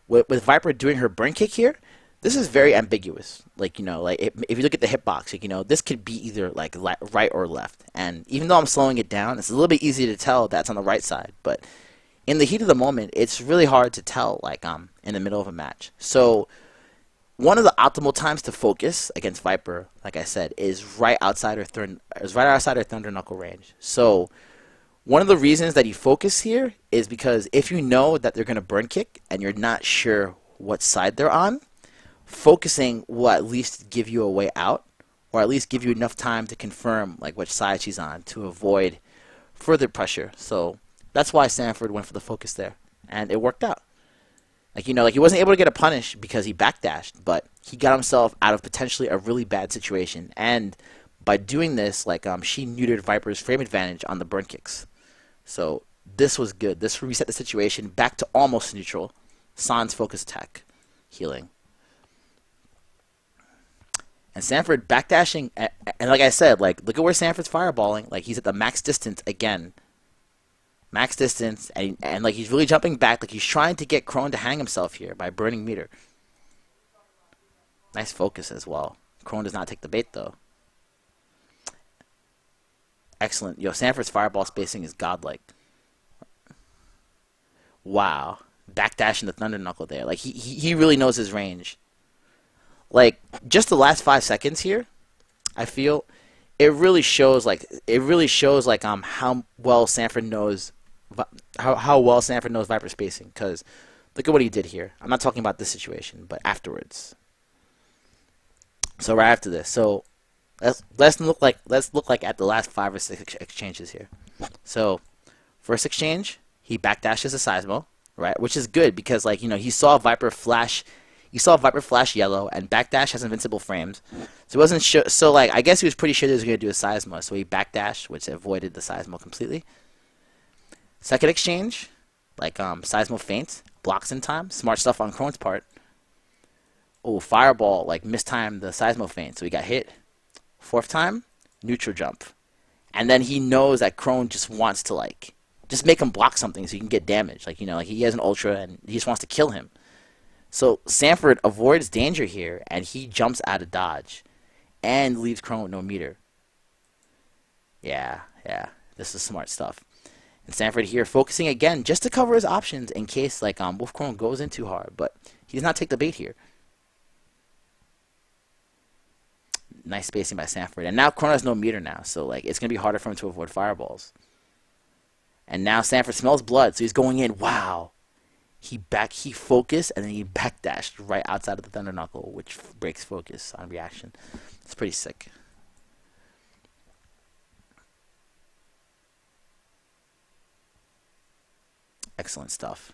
with Viper doing her burn kick here, this is very ambiguous. Like, you know, like if you look at the hitbox, like, you know, this could be either like right or left. And even though I'm slowing it down, it's a little bit easy to tell that's on the right side. But in the heat of the moment, it's really hard to tell, like, in the middle of a match. So one of the optimal times to focus against Viper, like I said, is right outside her Thunder Knuckle range. So one of the reasons that you focus here is because if you know that they're going to burn kick and you're not sure what side they're on, focusing will at least give you a way out, or at least give you enough time to confirm like which side she's on to avoid further pressure. So that's why Sanford went for the focus there, and it worked out. Like, you know, like he wasn't able to get a punish because he backdashed, but he got himself out of potentially a really bad situation. And by doing this, like, she neutered Viper's frame advantage on the burn kicks. So this was good. This reset the situation back to almost neutral. Sans focus attack, healing. And Sanford backdashing, and like I said, like, look at where Sanford's fireballing. Like, he's at the max distance again. Max distance, and like he's really jumping back, like he's trying to get Krone to hang himself here by burning meter. Nice focus as well. Krone does not take the bait though. Excellent. Yo, Sanford's fireball spacing is godlike. Wow. Backdashing the Thunder Knuckle there. Like he really knows his range. like just the last 5 seconds here, I feel it really shows like how well Sanford knows Viper spacing. Because look at what he did here. I'm not talking about this situation, but afterwards. So right after this, so let's look like at the last 5 or 6 exchanges here. So first exchange, he backdashes a Seismo, right, which is good because like he saw Viper flash. You saw Viper flash yellow, and backdash has invincible frames. So he wasn't sure. So like I guess he was pretty sure he was going to do a Seismo, so he backdashed, which avoided the Seismo completely. Second exchange, like Seismo feint, blocks in time, smart stuff on Krone's part. Oh, Fireball like mistimed the Seismo feint, so he got hit. Fourth time, neutral jump, and then he knows that Krone just wants to like just make him block something so he can get damage. Like like he has an ultra and he just wants to kill him. So Sanford avoids danger here, and he jumps out of dodge, and leaves Krone with no meter. Yeah, this is smart stuff. And Sanford here focusing again just to cover his options in case like WOLFKRONE goes in too hard, but he does not take the bait here. Nice spacing by Sanford, and now Krone has no meter now, so like it's gonna be harder for him to avoid fireballs. And now Sanford smells blood, so he's going in. Wow. He focused, and then he backdashed right outside of the Thunder Knuckle, which breaks focus on reaction. It's pretty sick. Excellent stuff.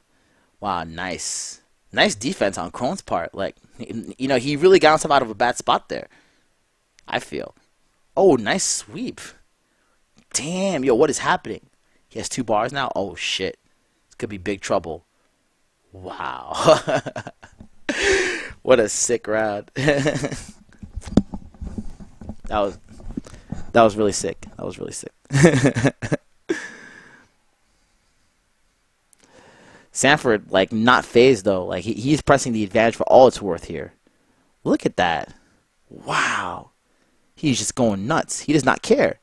Wow, nice defense on Krone's part. Like he really got himself out of a bad spot there, I feel. Oh, nice sweep. Damn, yo, what is happening? He has 2 bars now. Oh shit, this could be big trouble. Wow. What a sick round. That was really sick. That was really sick. Sanford like not phased though. Like he's pressing the advantage for all it's worth here. Look at that. Wow. He's just going nuts. He does not care.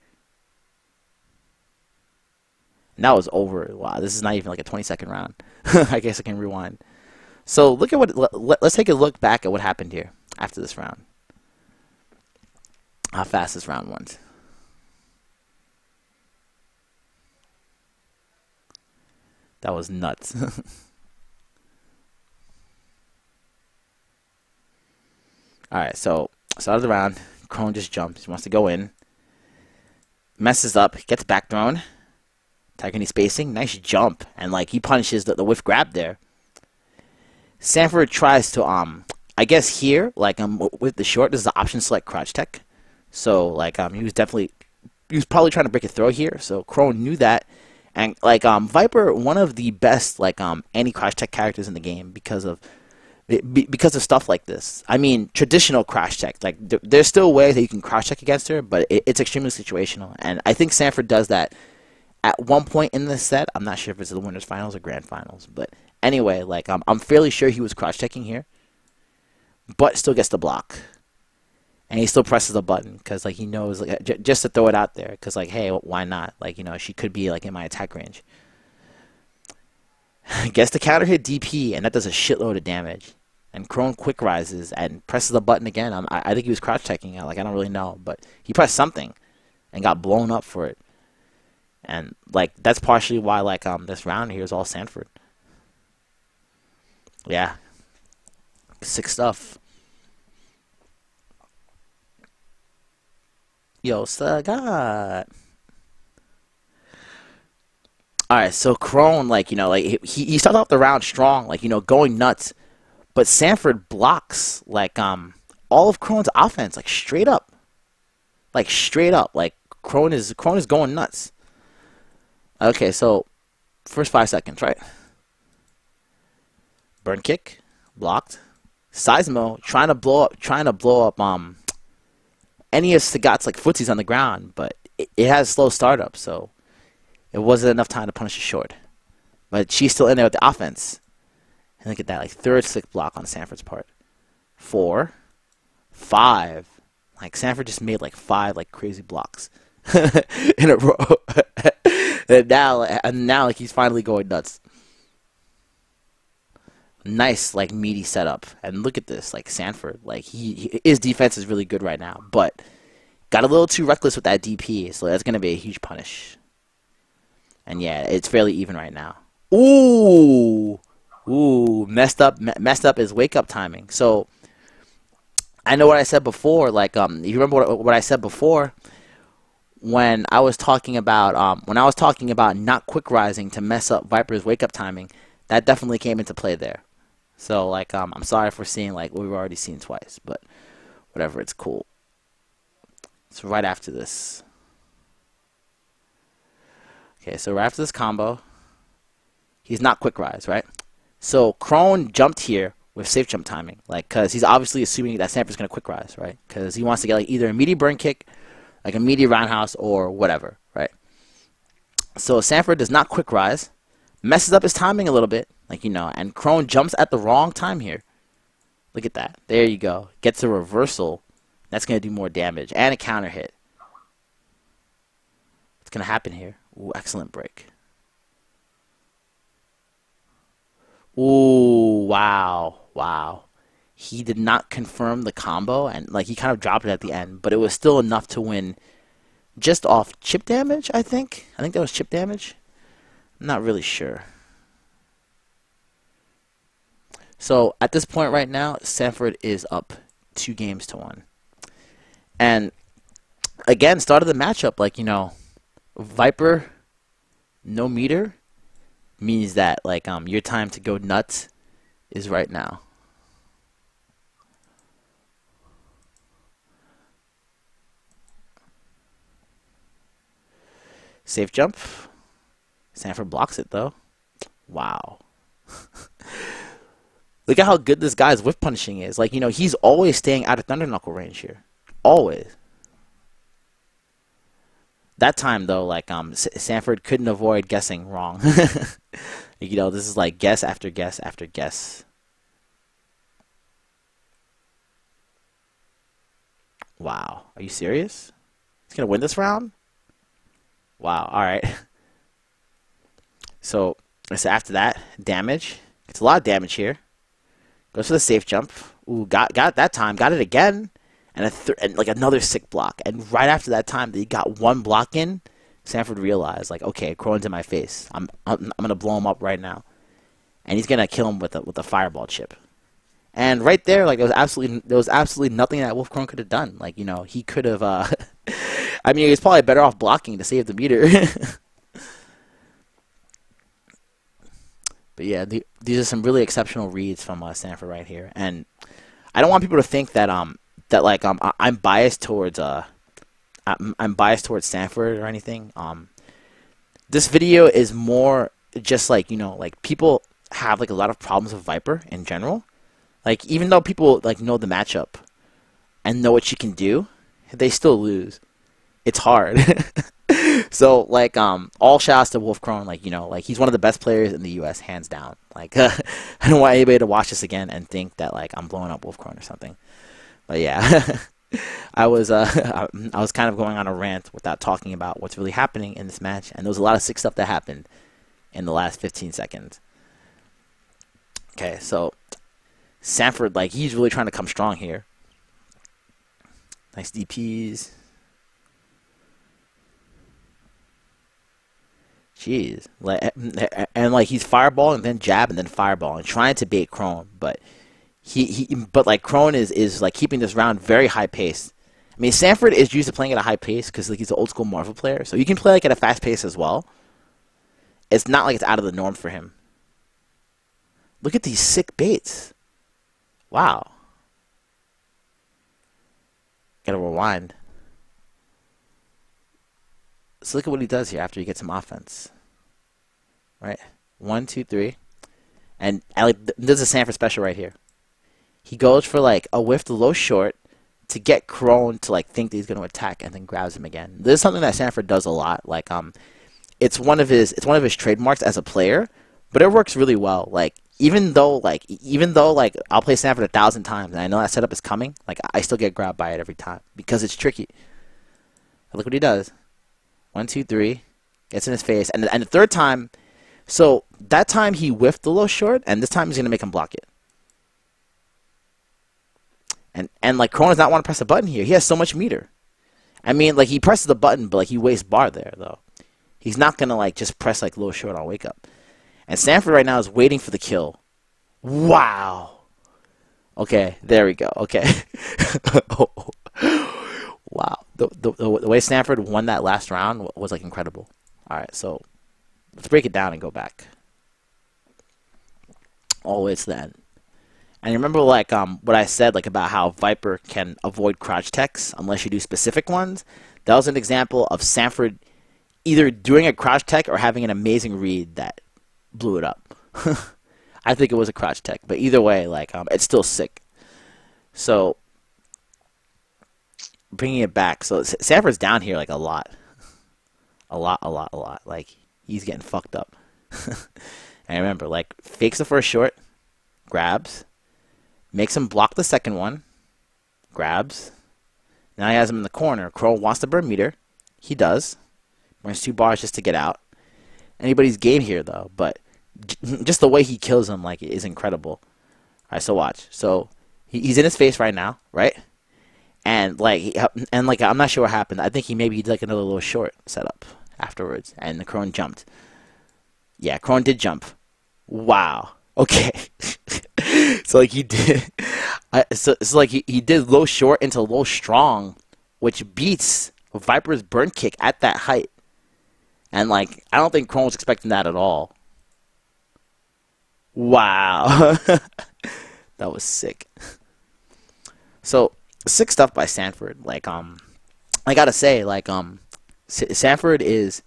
And that was over. Wow, this is not even like a 20-second round. I guess I can rewind. So look at let's take a look back at what happened here after this round. How fast this round went. That was nuts. Alright, so start of the round. Krone just jumps. He wants to go in. Messes up. Gets back thrown. Taikuni spacing. Nice jump. And like he punishes the whiff grab there. Sanford tries to I guess here, like with the short, this is the option select crouch tech. So like he was probably trying to break a throw here. So Krone knew that. And like Viper, one of the best like anti-crouch tech characters in the game because of stuff like this. I mean, traditional crouch tech. Like there's still ways that you can crouch tech against her, but it's extremely situational. And I think Sanford does that at one point in this set. I'm not sure if it's the winners finals or grand finals, but anyway, like I'm fairly sure he was crouch teching here, but still gets the block. And he still presses the button because like he knows like just to throw it out there because like hey, why not? Like she could be like in my attack range. Gets the counter hit DP, and that does a shitload of damage. And Krone quick rises and presses the button again. I think he was crouch checking out. Like I don't really know, but he pressed something and got blown up for it. And like that's partially why like this round here is all Sanford. Yeah, sick stuff. Yo, Sagat. Alright, so Krone, like, like he started off the round strong, like, going nuts. But Sanford blocks, like, all of Krone's offense, like, straight up. Like, straight up. Like, Krone is going nuts. Okay, so, first 5 seconds, right? Burn kick, blocked. Seismo, trying to blow up, any of Sagat's like footsies on the ground, but it has slow startup, so it wasn't enough time to punish a short. But she's still in there with the offense. And look at that, like third slick block on Sanford's part. 4, 5. Like Sanford just made like 5 like crazy blocks in a row. and now like he's finally going nuts. Nice, like, meaty setup. And look at this, like, Sanford. Like, his defense is really good right now. But got a little too reckless with that DP, so that's going to be a huge punish. And, yeah, it's fairly even right now. Ooh! Ooh, messed up his wake-up timing. So, I know what I said before. Like, you remember what I said before? When I was talking about not quick rising to mess up Viper's wake-up timing, that definitely came into play there. So, like, I'm sorry for seeing, like, what we've already seen twice, but whatever, it's cool. So, right after this. Okay, so right after this combo, he's not quick rise, right? So, Krone jumped here with safe jump timing, like, because he's obviously assuming that Sanford's going to quick rise, right? Because he wants to get, like, either a meaty burn kick, like a meaty roundhouse, or whatever, right? So, Sanford does not quick rise, messes up his timing a little bit, like, you know, and Krone jumps at the wrong time here. Look at that. There you go. Gets a reversal. That's going to do more damage. And a counter hit. What's going to happen here? Ooh, excellent break. Ooh, wow. Wow. He did not confirm the combo, and, like, he kind of dropped it at the end, but it was still enough to win just off chip damage, I think. I think that was chip damage. I'm not really sure. So, at this point right now, Sanford is up 2-1. And, again, start of the matchup, like, you know, Viper, no meter, means that, like, your time to go nuts is right now. Safe jump. Sanford blocks it, though. Wow. Look at how good this guy's whiff punishing is. Like, you know, he's always staying out of Thunder Knuckle range here. Always. That time, though, like, Sanford couldn't avoid guessing wrong. You know, this is like guess after guess after guess. Wow. Are you serious? He's going to win this round? Wow. All right. So after that, damage. It's a lot of damage here. Goes for the safe jump. Ooh, got it that time. Got it again. And, like another sick block. And right after that time that he got one block in, Sanford realized, like, okay, Krone's in my face. I'm gonna blow him up right now. And he's gonna kill him with a fireball chip. And right there, like, there was absolutely nothing that WOLFKRONE could have done. Like, you know, he could have I mean, he's probably better off blocking to save the meter. But yeah, these are some really exceptional reads from Sanford right here, and I don't want people to think that I'm biased towards I'm biased towards Sanford or anything. This video is more just like, you know, like, people have like a lot of problems with Viper in general. Like, even though people like know the matchup and know what she can do, they still lose. It's hard. So, like, all shouts to WOLFKRONE. Like, you know, like, he's one of the best players in the U.S. hands down. Like, I don't want anybody to watch this again and think that, like, I'm blowing up WOLFKRONE or something. But yeah, I was kind of going on a rant without talking about what's really happening in this match, and there was a lot of sick stuff that happened in the last 15 seconds. Okay, so Sanford, like, he's really trying to come strong here. Nice DPs. Jeez, and like, he's fireball and then jab and then fireball and trying to bait Krone, but but like, Krone is like keeping this round very high pace. I mean, Sanford is used to playing at a high pace because, like, he's an old school Marvel player, so you can play like at a fast pace as well. It's not like it's out of the norm for him. Look at these sick baits. Wow. Gotta rewind. So look at what he does here after he gets some offense. Right? 1, 2, 3. And like, this is a Sanford special right here. He goes for like a whiff to low short to get Krone to like think that he's going to attack, and then grabs him again. This is something that Sanford does a lot. Like, it's one of his trademarks as a player, but it works really well. Like, even though I'll play Sanford 1,000 times and I know that setup is coming, like, I still get grabbed by it every time because it's tricky. Look what he does. 1, 2, 3, gets in his face, and the third time, So that time he whiffed the low short, and this time he's going to make him block it. And like Krone does not want to press a button here. He has so much meter. I mean, like he presses the button, but like he wastes bar there though. He's not going to like just press like low short on wake up. And Sanford right now is waiting for the kill. Wow. Okay, there we go. Okay. Wow. The way Sanford won that last round was like incredible. All right, so let's break it down and go back all the way to the end. And remember, like what I said, like about how Viper can avoid crouch techs unless you do specific ones. That was an example of Sanford either doing a crouch tech or having an amazing read that blew it up. I think it was a crouch tech, but either way, like it's still sick. So bringing it back, so Sanford's down here like a lot. Like he's getting fucked up. And remember, like fakes the first short, grabs, makes him block the second one, grabs. Now he has him in the corner. Crow wants to burn meter. He does. Burns 2 bars just to get out. Anybody's game here though, but just the way he kills him like is incredible. All right, so watch. So he's in his face right now, right? And like I'm not sure what happened. I think he did like another little short setup afterwards, and the Krone jumped. Yeah, Krone did jump. Wow. Okay. So like he did. So like he did low short into low strong, which beats Viper's burn kick at that height. And like I don't think Krone was expecting that at all. Wow. That was sick. So sick stuff by Sanford. Like I gotta say, like Sanford is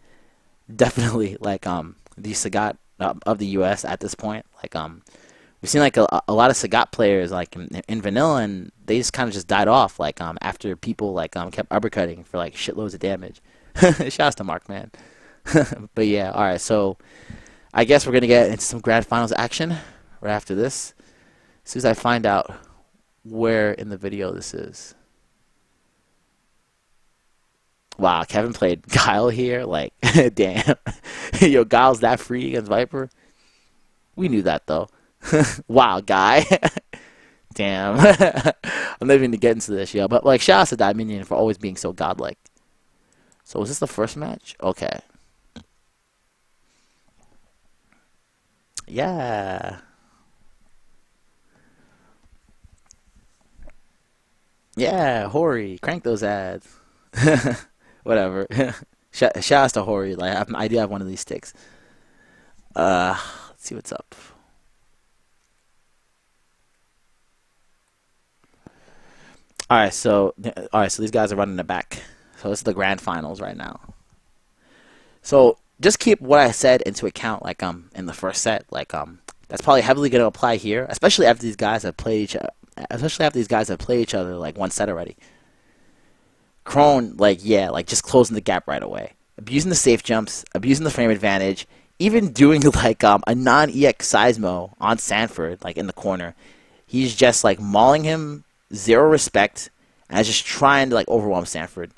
definitely like the Sagat of the US at this point. Like we've seen like a lot of Sagat players like in vanilla, and they just kind of just died off like after people like kept uppercutting for like shitloads of damage. Shouts to Mark, man. But yeah, all right, so I guess we're gonna get into some grand finals action right after this, as soon as I find out where in the video this is. Wow, Kevin played Guile here. Like, damn. Yo, Guile's that free against Viper? We knew that, though. Wow, Guy. Damn. I'm not even going to get into this, yo. But, like, shout out to Dominion for always being so godlike. So, was this the first match? Okay. Yeah. Yeah, Hori. Crank those ads. Whatever. Shout out to Hori. Like I do have one of these sticks. Let's see what's up. Alright, so these guys are running it back. So this is the grand finals right now. So just keep what I said into account, like in the first set. Like that's probably heavily gonna apply here, especially after these guys have played each other like one set already. Krone, like, yeah, like, just closing the gap right away. Abusing the safe jumps, abusing the frame advantage, even doing, like, a non-EX Seismo on Sanford, like, in the corner. He's just, like, mauling him, zero respect, and just trying to, like, overwhelm Sanford.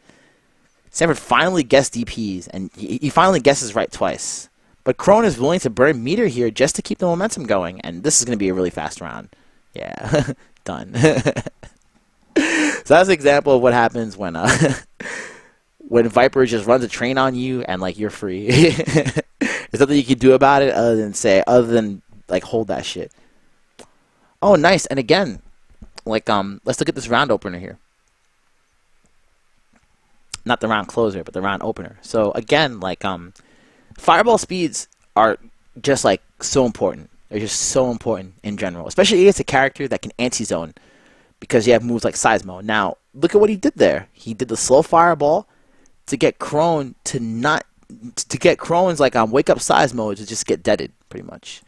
Sanford finally guessed DPs, and he finally guesses right twice. But Krone is willing to burn meter here just to keep the momentum going, and this is going to be a really fast round. Yeah, done. So that's an example of what happens when when Viper just runs a train on you and like you're free. There's nothing you can do about it other than like hold that shit. Oh, nice. And again, like let's look at this round opener here. Not the round closer, but the round opener. So again, like fireball speeds are just like so important. They're just so important in general, especially against a character that can anti-zone. Because you have moves like Seismo. Now, look at what he did there. He did the slow fireball to get Krone to get Krone's like wake up Seismo to just get deaded, pretty much.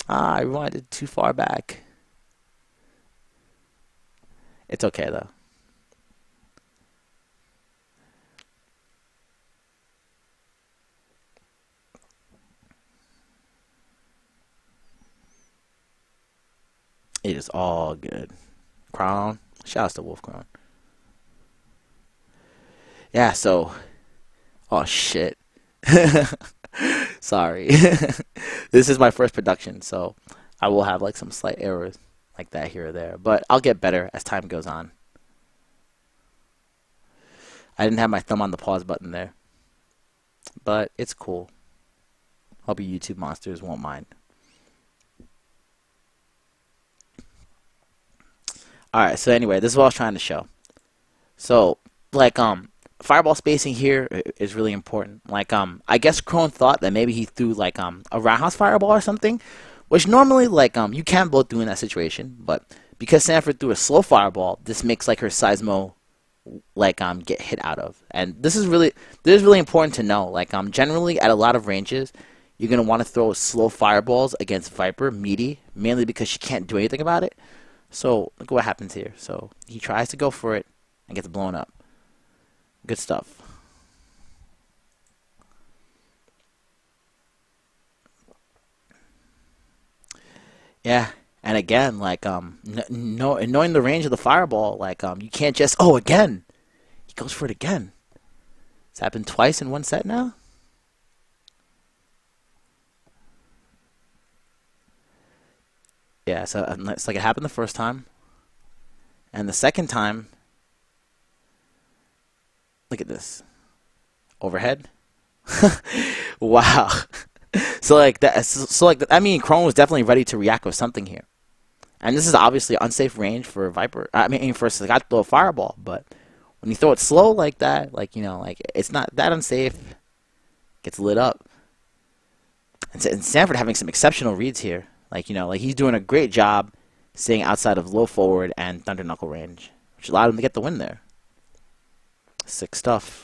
I rewinded too far back. It's okay though. It is all good. Crown. Shouts to WOLFKRONE. Yeah, so. Oh, shit. Sorry. This is my first production, so I will have like some slight errors like that here or there, but I'll get better as time goes on. I didn't have my thumb on the pause button there, but it's cool. Hope you YouTube monsters won't mind. Alright, so anyway, this is what I was trying to show. So, like, fireball spacing here is really important. Like, I guess Krone thought that maybe he threw, like, a roundhouse fireball or something, which normally, like, you can both do in that situation, but because Sanford threw a slow fireball, this makes, like, her seismo, like, get hit out of. And this is really important to know. Like, generally, at a lot of ranges, you're going to want to throw slow fireballs against Viper, meaty, mainly because she can't do anything about it. So, look what happens here. So, he tries to go for it and gets blown up. Good stuff. Yeah, and again, like, knowing the range of the fireball, like, you can't just, oh, again! He goes for it again. It's happened twice in one set now? Yeah, so it's like it happened the first time. And the second time, look at this. Overhead. Wow. So like that. So like I mean, Krone was definitely ready to react with something here. And this is obviously unsafe range for Viper. I mean, for Sagat to throw a fireball. But when you throw it slow like that, like like it's not that unsafe. Gets lit up. And Sanford having some exceptional reads here. Like like he's doing a great job staying outside of low forward and thunder knuckle range, which allowed him to get the win there. Sick stuff.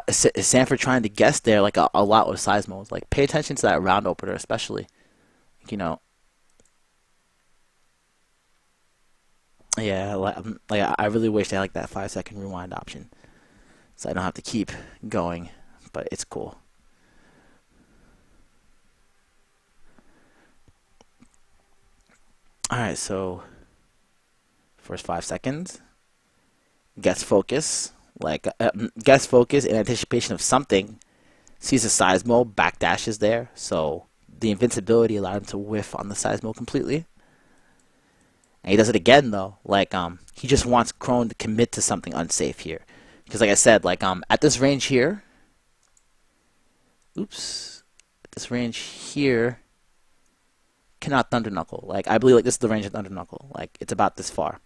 Is Sanford trying to guess there like a lot with seismos? Like pay attention to that round opener especially. Yeah, like I really wish they had like that 5-second rewind option, so I don't have to keep going. But it's cool. All right, so first 5 seconds, gets focus, like gets focus in anticipation of something. Sees the seismo, backdashes there, so the invincibility allowed him to whiff on the seismo completely. And he does it again though, like he just wants Krone to commit to something unsafe here, because like I said, like at this range here, oops, at this range here, cannot thunder knuckle. Like I believe like this is the range of thunder knuckle. Like it's about this far.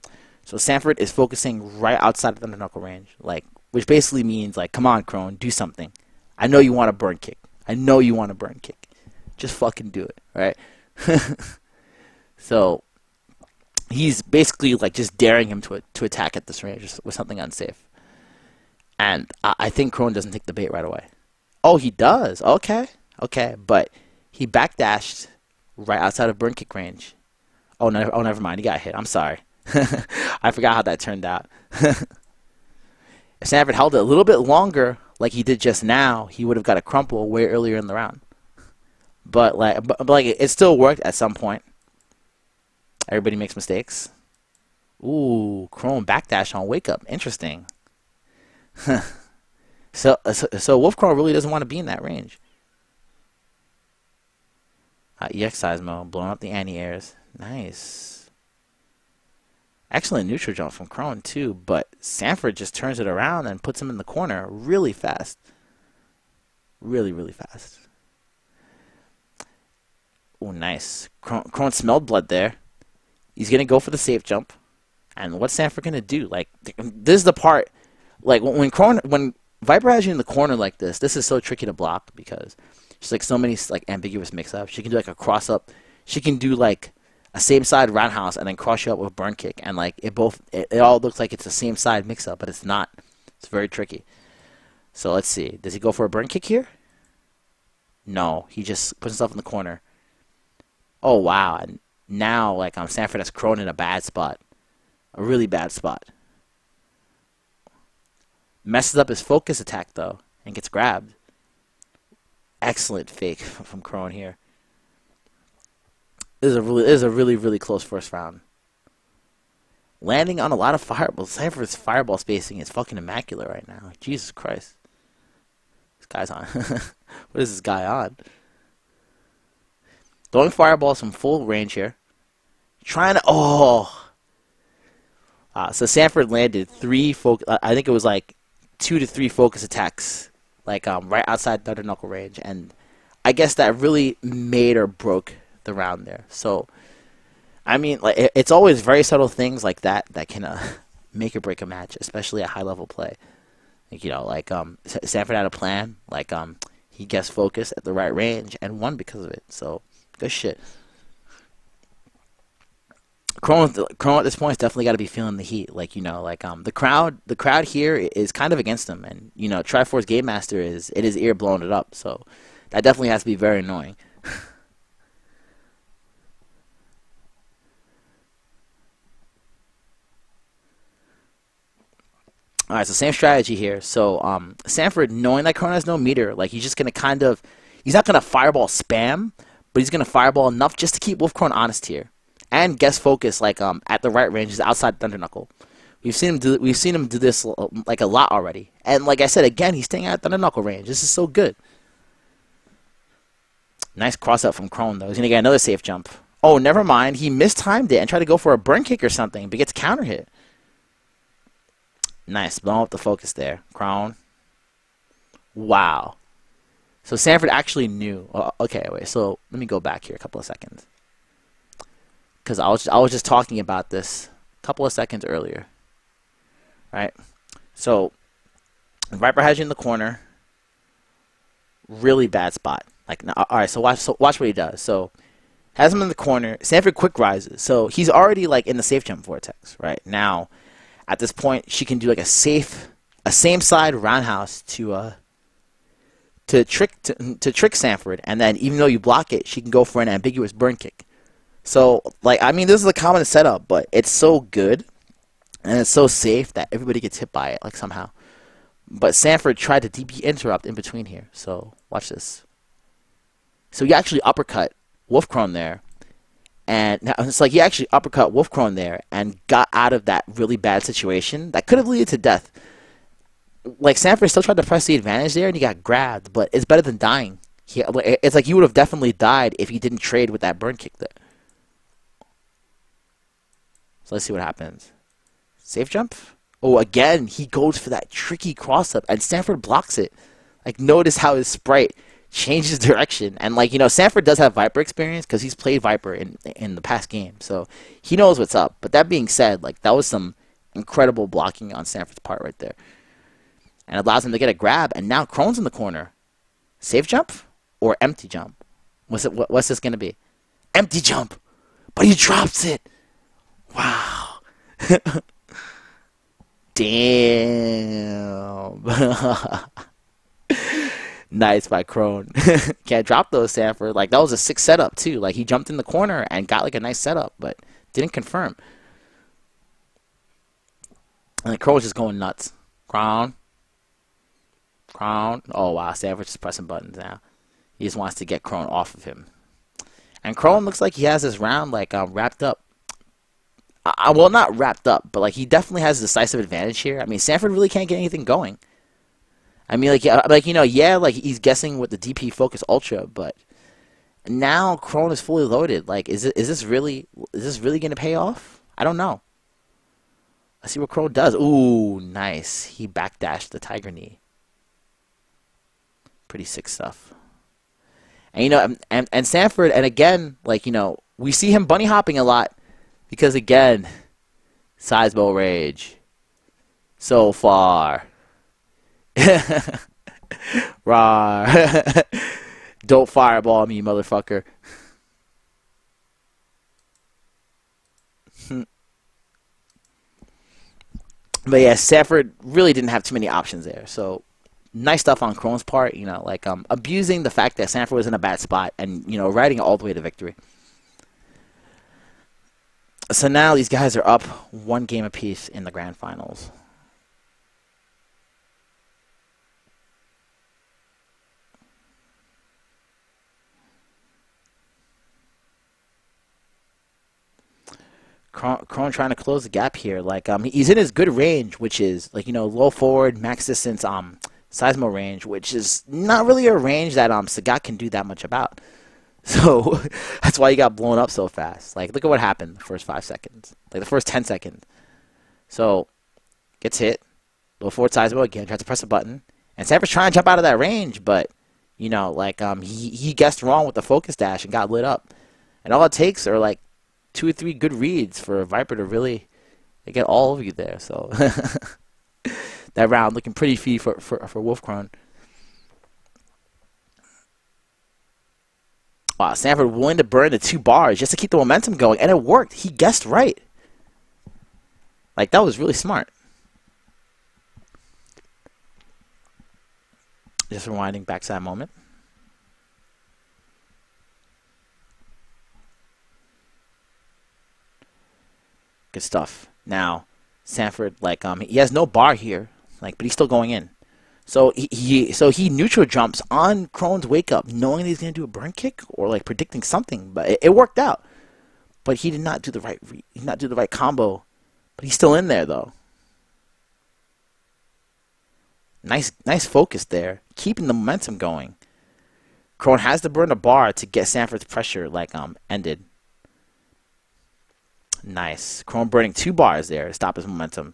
So Sanford is focusing right outside of thunder knuckle range, like which basically means like, come on, Krone, do something. I know you want a burn kick. I know you want a burn kick. Just fucking do it, right? So he's basically like just daring him to attack at this range with something unsafe. And I think Krone doesn't take the bait right away. Oh, he does. Okay, okay, but he backdashed right outside of burn kick range. Oh no! Oh, never mind. He got hit. I'm sorry. I forgot how that turned out. If Sanford held it a little bit longer, like he did just now, he would have got a crumple way earlier in the round. But like it still worked at some point. Everybody makes mistakes. Ooh, Krone backdash on wake up. Interesting. So WOLFKRONE really doesn't want to be in that range. EX seismo, blowing up the anti-airs. Nice. Excellent neutral jump from Krone too, but Sanford just turns it around and puts him in the corner really fast. Really, really fast. Oh, nice. Krone smelled blood there. He's going to go for the safe jump. And what's Sanford going to do? Like, this is the part, like, when Viper has you in the corner like this is so tricky to block because she's like so many like ambiguous mix-ups. She can do like a cross-up. She can do like a same-side roundhouse and then cross you up with burn kick. And like it all looks like it's the same side mix-up, but it's not. It's very tricky. So let's see. Does he go for a burn kick here? No. He just puts himself in the corner. Oh, wow. And now, like, Sanford has Krone in a bad spot. A really bad spot. Messes up his focus attack, though, and gets grabbed. Excellent fake from Krone here. This is a really, really close first round. landing on a lot of fireballs. Sanford's fireball spacing is fucking immaculate right now. Jesus Christ. This guy's on. What is this guy on? Throwing fireballs from full range here. Trying to... Oh! So Sanford landed 3 focus... I think it was like 2 to 3 focus attacks. Like right outside Thunder Knuckle range. And I guess that really made or broke the round there. So... I mean, like it's always very subtle things like that that can make or break a match, especially at high level play. Like, you know, like Sanford had a plan, like he guessed focus at the right range and won because of it. So good shit. Krone at this point has definitely got to be feeling the heat. Like, you know, like the crowd here is kind of against him, and you know, Triforce Game Master is in his ear blowing it up. So that definitely has to be very annoying. All right, so same strategy here. So Sanford, knowing that Krone has no meter, like he's just gonna he's not gonna fireball spam, but he's gonna fireball enough just to keep WOLFKRONE honest here, and guess focus like at the right ranges outside Thunder Knuckle. We've seen him do this like a lot already, and like I said again, he's staying at Thunder Knuckle range. This is so good. Nice cross up from Krone though. He's gonna get another safe jump. Oh, never mind. He mistimed it and tried to go for a burn kick or something, but gets counter hit. Nice, blowing up the focus there. Krone. Wow. So Sanford actually knew. Okay, wait. So let me go back here a couple of seconds, because I was just talking about this a couple of seconds earlier. Right. So Viper has you in the corner. Really bad spot. Like, all right. So watch what he does. So has him in the corner. Sanford quick rises. So he's already like in the safe jump vortex. Right now. At this point, she can do like a same side roundhouse to trick Sanford, and then even though you block it, she can go for an ambiguous burn kick. So like, I mean, this is a common setup, but it's so good and it's so safe that everybody gets hit by it like somehow. But Sanford tried to DP interrupt in between here. So watch this. So he actually uppercut WOLFKRONE there. And now it's like he actually uppercut WOLFKRONE there and got out of that really bad situation that could have led to death. Like Sanford still tried to press the advantage there and he got grabbed, but it's better than dying. It's like he would have definitely died if he didn't trade with that burn kick there. So let's see what happens. Safe jump? Oh, again, he goes for that tricky cross up and Sanford blocks it. Like, notice how his sprite changes direction, and like, you know, Sanford does have Viper experience because he's played Viper in the past game, so he knows what's up. But that being said, like, that was some incredible blocking on Sanford's part right there, and it allows him to get a grab. And now Krone's in the corner. Safe jump or empty jump? What's this gonna be? Empty jump, but he drops it. Wow. Damn. Nice by Krone. Can't drop those, Sanford. Like, that was a sick setup, too. Like, he jumped in the corner and got, like, a nice setup, but didn't confirm. And like, Krone's just going nuts. Krone. Oh, wow. Sanford's just pressing buttons now. He just wants to get Krone off of him. And Krone looks like he has this round, like, wrapped up. Well, not wrapped up, but, like, he definitely has a decisive advantage here. I mean, Sanford really can't get anything going. I mean, like you know, yeah, like he's guessing with the DP Focus Ultra, but now Krone is fully loaded. Like, is this really gonna pay off? I don't know. Let's see what Krone does. Ooh, nice. He backdashed the Tiger Knee. Pretty sick stuff. And you know, and Sanford, and again, like, you know, we see him bunny hopping a lot because again, Sizebo Rage. So far. Rawr. Don't fireball me, motherfucker. But yeah, Sanford really didn't have too many options there. So nice stuff on Krone's part, you know, like abusing the fact that Sanford was in a bad spot and, you know, riding it all the way to victory. So now these guys are up 1 game apiece in the grand finals. Krone trying to close the gap here. Like he's in his good range, which is like, you know, low forward, max distance, seismo range, which is not really a range that Sagat can do that much about. So that's why he got blown up so fast. Like, look at what happened the first 5 seconds, like the first 10 seconds. So gets hit, low forward seismo again, tries to press a button, and Santhrax trying to jump out of that range, but you know, like he guessed wrong with the focus dash and got lit up. And all it takes are like 2 or 3 good reads for a Viper to really get all over you there. So that round looking pretty free for WOLFKRONE. Wow, Sanford willing to burn the 2 bars just to keep the momentum going, and it worked. He guessed right. Like, that was really smart. Just rewinding back to that moment. Good stuff. Now, Sanford, like, he has no bar here, like, but he's still going in. So he neutral jumps on Krone's wake up, knowing that he's gonna do a burn kick or like predicting something, but it worked out. But he did not do the right combo. But he's still in there though. Nice focus there, keeping the momentum going. Krone has to burn the bar to get Sanford's pressure like ended. Nice. Krone burning 2 bars there to stop his momentum.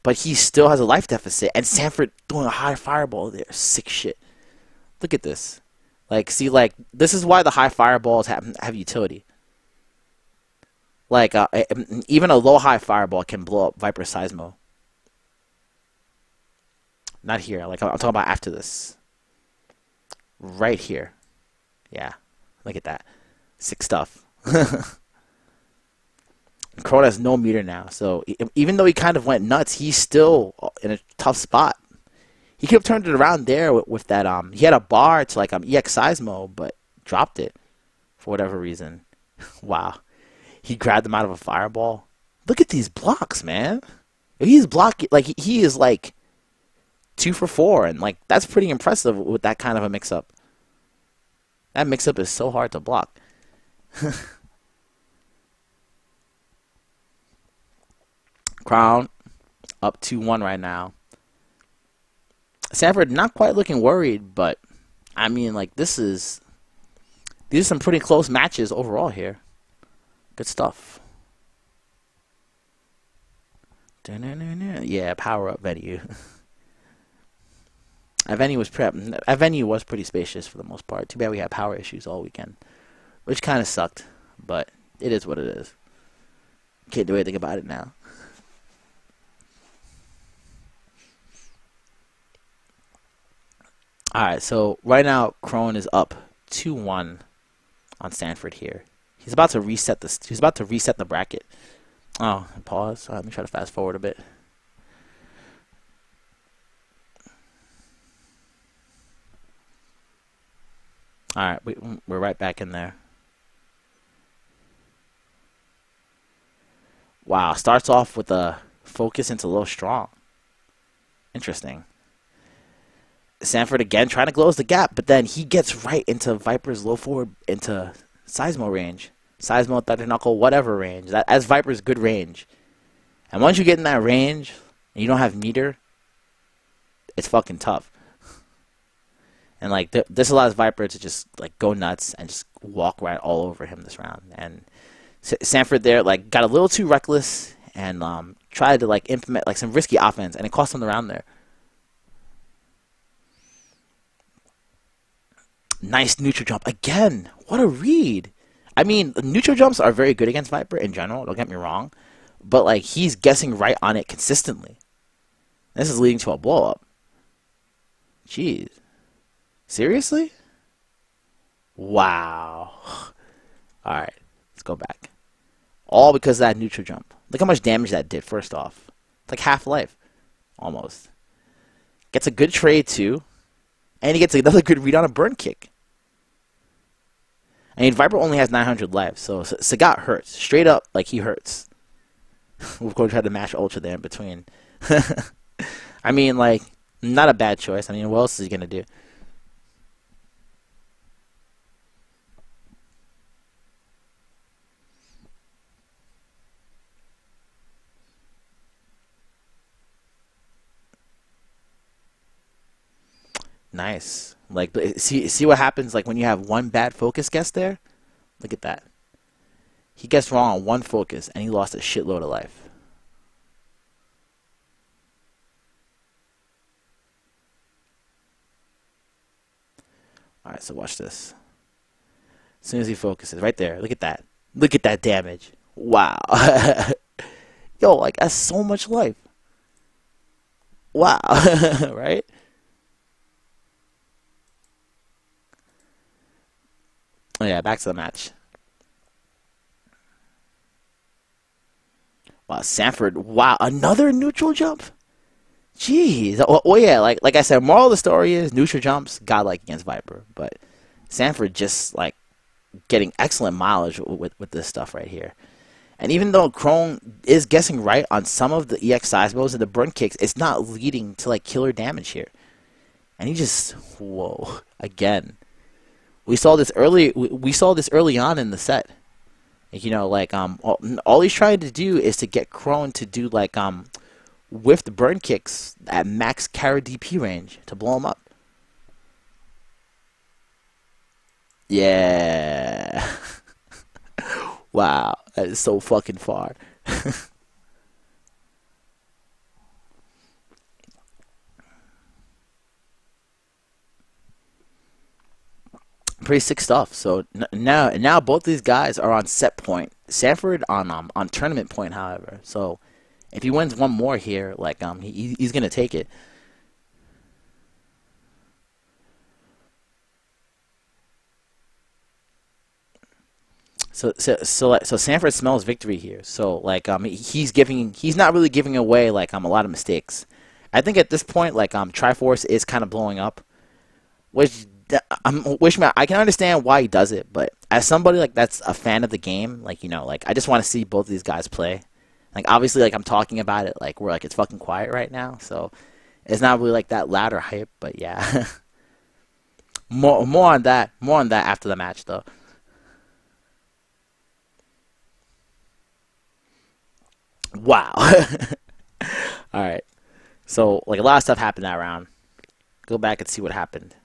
But he still has a life deficit, and Sanford throwing a high fireball there. Sick shit. Look at this. Like, see, like, this is why the high fireballs have utility. Like, even a low-high fireball can blow up Viper Seismo. Not here. Like, I'm talking about after this. Right here. Yeah. Look at that. Sick stuff. Krone has no meter now, so even though he kind of went nuts, he's still in a tough spot. He could have turned it around there with that. He had a bar to like EX Seismo, but dropped it for whatever reason. Wow, he grabbed him out of a fireball. Look at these blocks, man. He's blocking like he is like 2 for 4, and like that's pretty impressive with that kind of a mix-up. That mix-up is so hard to block. Crown up 2-1 right now. Sanford not quite looking worried, but I mean, like, these are some pretty close matches overall here. Good stuff. Yeah, PowerUp venue. That venue was pretty spacious for the most part. Too bad we had power issues all weekend, which kind of sucked, but it is what it is. Can't do anything about it now. Alright, so right now Krone is up 2-1 on Sanford here. He's about to reset this. He's about to reset the bracket. Oh, pause. Let me try to fast forward a bit. Alright, we're right back in there. Wow, starts off with a focus into low strong. Interesting. Sanford again trying to close the gap, but then he gets right into Viper's low forward into Seismo range. Seismo, thunder knuckle, whatever range. That's Viper's good range. And once you get in that range and you don't have meter, it's fucking tough. And like this allows Viper to just like go nuts and just walk right all over him this round. And Sanford there like got a little too reckless and tried to like implement like some risky offense, and it cost him the round there. Nice neutral jump. Again, what a read. I mean, neutral jumps are very good against Viper in general, don't get me wrong. But, like, he's guessing right on it consistently. This is leading to a blow-up. Jeez. Seriously? Wow. Alright, let's go back. All because of that neutral jump. Look how much damage that did, first off. It's like half life. Almost. Gets a good trade, too. And he gets another good read on a burn kick. I mean, Viper only has 900 life, so Sagat hurts. Straight up, like, he hurts. We're going to try to mash Ultra there in between. I mean, like, not a bad choice. I mean, what else is he going to do? Nice. Like, see what happens like when you have one bad focus guess there? Look at that. He guessed wrong on one focus, and he lost a shitload of life. Alright, so watch this. As soon as he focuses, right there, look at that. Look at that damage. Wow. Yo, like, that's so much life. Wow. Right? Oh yeah, back to the match. Wow, Sanford. Wow, another neutral jump? Jeez. Oh yeah, like I said, moral of the story is neutral jumps, godlike against Viper. But Sanford just, like, getting excellent mileage with this stuff right here. And even though Krone is guessing right on some of the EX size moves and the burn kicks, it's not leading to, like, killer damage here. And he just, whoa, again. We saw this early on in the set. You know, like, all he's trying to do is to get Krone to do, like, whiffed burn kicks at max Kara DP range to blow him up. Yeah. Wow, that is so fucking far. Pretty sick stuff. So now both these guys are on set point. Sanford on tournament point, however. So if he wins one more here, like he's gonna take it. So Sanford smells victory here. So like he's not really giving away like a lot of mistakes. I think at this point like Triforce is kind of blowing up, which I can understand why he does it, but as somebody like that's a fan of the game, like like I just want to see both of these guys play. Like obviously like I'm talking about it like we're like it's fucking quiet right now, so it's not really like that loud or hype, but yeah. more on that after the match though. Wow. All right. So like a lot of stuff happened that round. Go back and see what happened.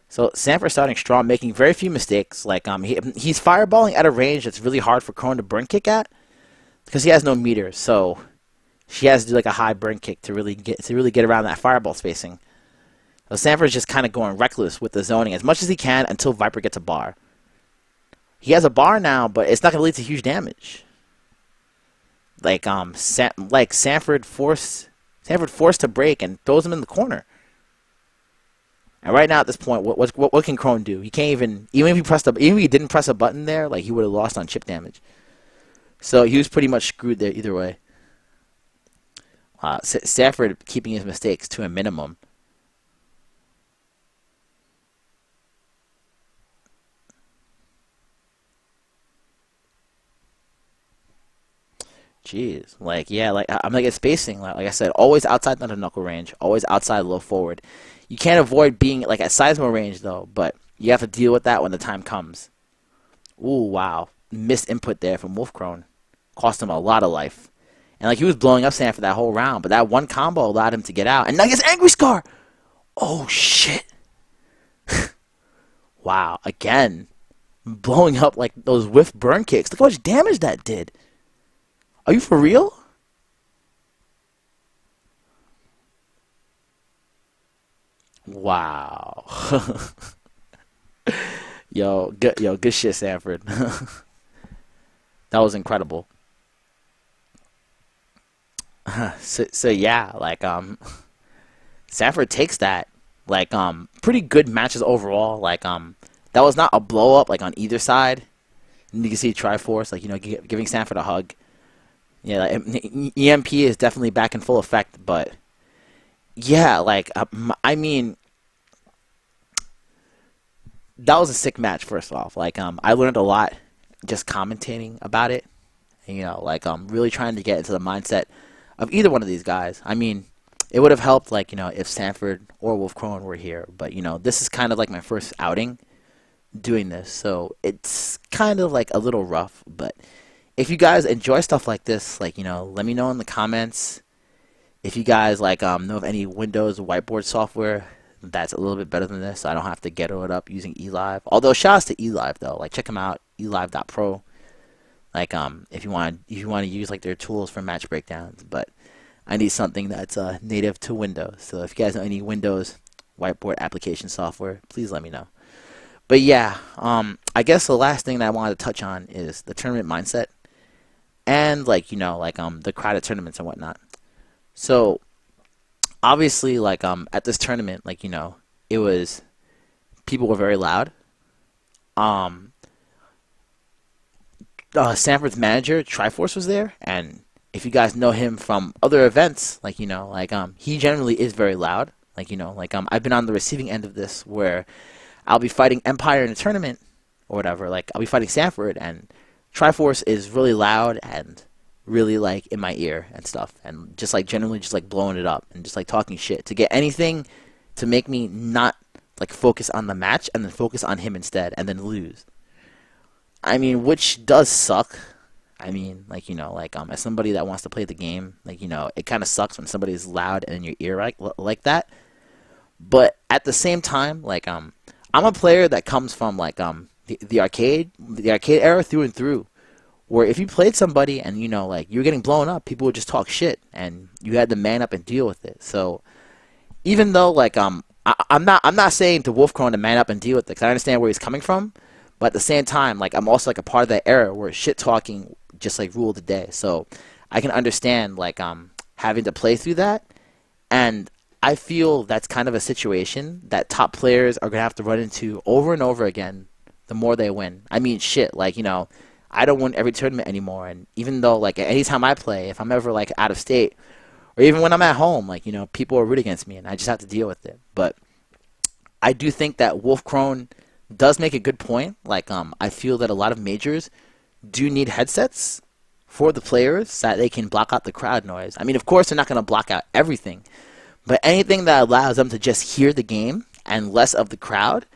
So Sanford starting strong, making very few mistakes. Like he's fireballing at a range that's really hard for Krone to burn kick at because he has no meter. So she has to do like a high burn kick to really get around that fireball spacing. So Sanford's just kind of going reckless with the zoning as much as he can until Viper gets a bar. He has a bar now, but it's not going to lead to huge damage. Like Sanford forced to break and throws him in the corner. And right now at this point, what can Krone do? He can't even if he didn't press a button there, like he would have lost on chip damage. So he was pretty much screwed there either way. Sanford keeping his mistakes to a minimum. Jeez, like yeah, like I'm like spacing. Like I said, always outside the knuckle range, always outside low forward. You can't avoid being like at Seismo range though, but you have to deal with that when the time comes. Ooh, wow, missed input there from WOLFKRONE, cost him a lot of life. And like he was blowing up Sanford that whole round, but that one combo allowed him to get out. And now he has Angry Scar. Oh shit! Wow, again, blowing up like those whiff burn kicks. Look how much damage that did. Are you for real? Wow. Good shit, Sanford. That was incredible. So yeah, like Sanford takes that. Like pretty good matches overall. Like that was not a blow up like on either side. And you can see Triforce like giving Sanford a hug. Yeah, like, EMP is definitely back in full effect, but yeah, like I mean, that was a sick match. First off, like I learned a lot just commentating about it. Like really trying to get into the mindset of either one of these guys. I mean, it would have helped like if Sanford or WOLFKRONE were here, but this is kind of like my first outing doing this, so it's kind of like a little rough, but. If you guys enjoy stuff like this, like, let me know in the comments If you guys like know of any Windows whiteboard software that's a little bit better than this, so I don't have to ghetto it up using elive. Although shout outs to elive though, like check them out, elive.pro. Like if you want to use like their tools for match breakdowns, but I need something that's native to Windows. So if you guys know any Windows whiteboard application software, please let me know. But yeah, I guess the last thing that I wanted to touch on is the tournament mindset, and like the crowded tournaments and whatnot. So obviously, like at this tournament, like it was, people were very loud. Sanford's manager Triforce was there, and if you guys know him from other events, like he generally is very loud. Like I've been on the receiving end of this, where I'll be fighting Empire in a tournament or whatever. Like I'll be fighting Sanford, and Triforce is really loud and really like in my ear and stuff, and just like generally just like blowing it up and just like talking shit to get anything to make me not like focus on the match and then focus on him instead and then lose. I mean, which does suck. I mean, as somebody that wants to play the game, it kind of sucks when somebody is loud and in your ear like that. But at the same time, I'm a player that comes from the arcade era through and through, where if you played somebody and you were getting blown up, people would just talk shit and you had to man up and deal with it. So even though I'm not saying to WOLFKRONE to man up and deal with it, because I understand where he's coming from, but at the same time, I'm also a part of that era where shit talking just ruled the day. So I can understand having to play through that, and I feel that's kind of a situation that top players are gonna have to run into over and over again the more they win. I mean, shit, I don't win every tournament anymore, and even though anytime I play, if I'm ever out of state, or even when I'm at home, people are rooting against me, and I just have to deal with it. But I do think that WOLFKRONE does make a good point. I feel that a lot of majors do need headsets for the players so that they can block out the crowd noise. I mean, of course, they're not going to block out everything, but anything that allows them to just hear the game and less of the crowd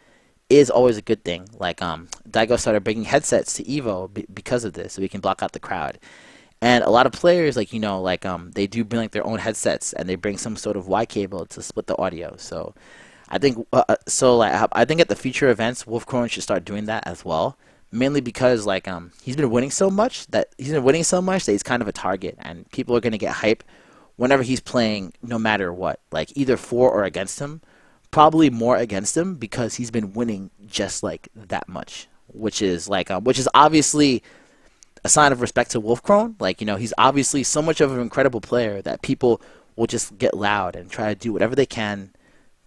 is always a good thing. Daigo started bringing headsets to Evo because of this, so we can block out the crowd. And a lot of players, they do bring their own headsets, and they bring some sort of Y cable to split the audio. So I think I think at the future events, WOLFKRONE should start doing that as well. Mainly because he's been winning so much that he's kind of a target, and people are gonna get hype whenever he's playing, no matter what. Either for or against him. Probably more against him because he's been winning just that much, which is obviously a sign of respect to WOLFKRONE. He's obviously so much of an incredible player that people will just get loud and try to do whatever they can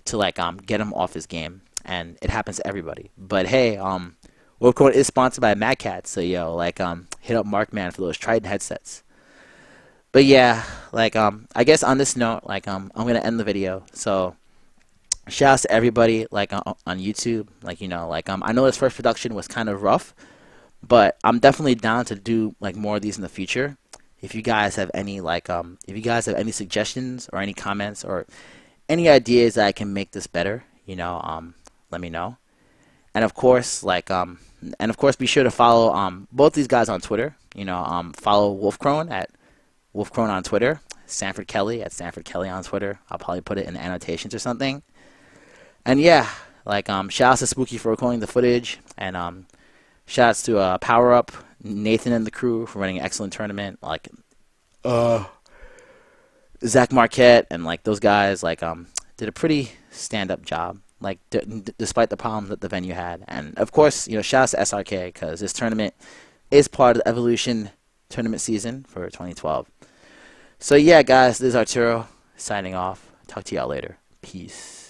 to get him off his game, and it happens to everybody. But hey, WOLFKRONE is sponsored by Mad Cat, so hit up Markman for those Trident headsets. But yeah, I guess on this note, I'm gonna end the video. So shout outs to everybody on YouTube. I know this first production was kind of rough, but I'm definitely down to do more of these in the future. If you guys have any suggestions or any comments or any ideas that I can make this better, let me know. And of course, be sure to follow both these guys on Twitter. Follow WOLFKRONE at WOLFKRONE on Twitter, Sanford Kelly at Sanford Kelly on Twitter. I'll probably put it in the annotations or something. And yeah, shout outs to Spooky for recording the footage, and shout outs to PowerUp, Nathan and the crew for running an excellent tournament. Zach Marquette and those guys did a pretty stand-up job. Despite the problems that the venue had. And of course, shout outs to SRK, because this tournament is part of the Evolution tournament season for 2012. So yeah, guys, this is Arturo signing off. Talk to y'all later. Peace.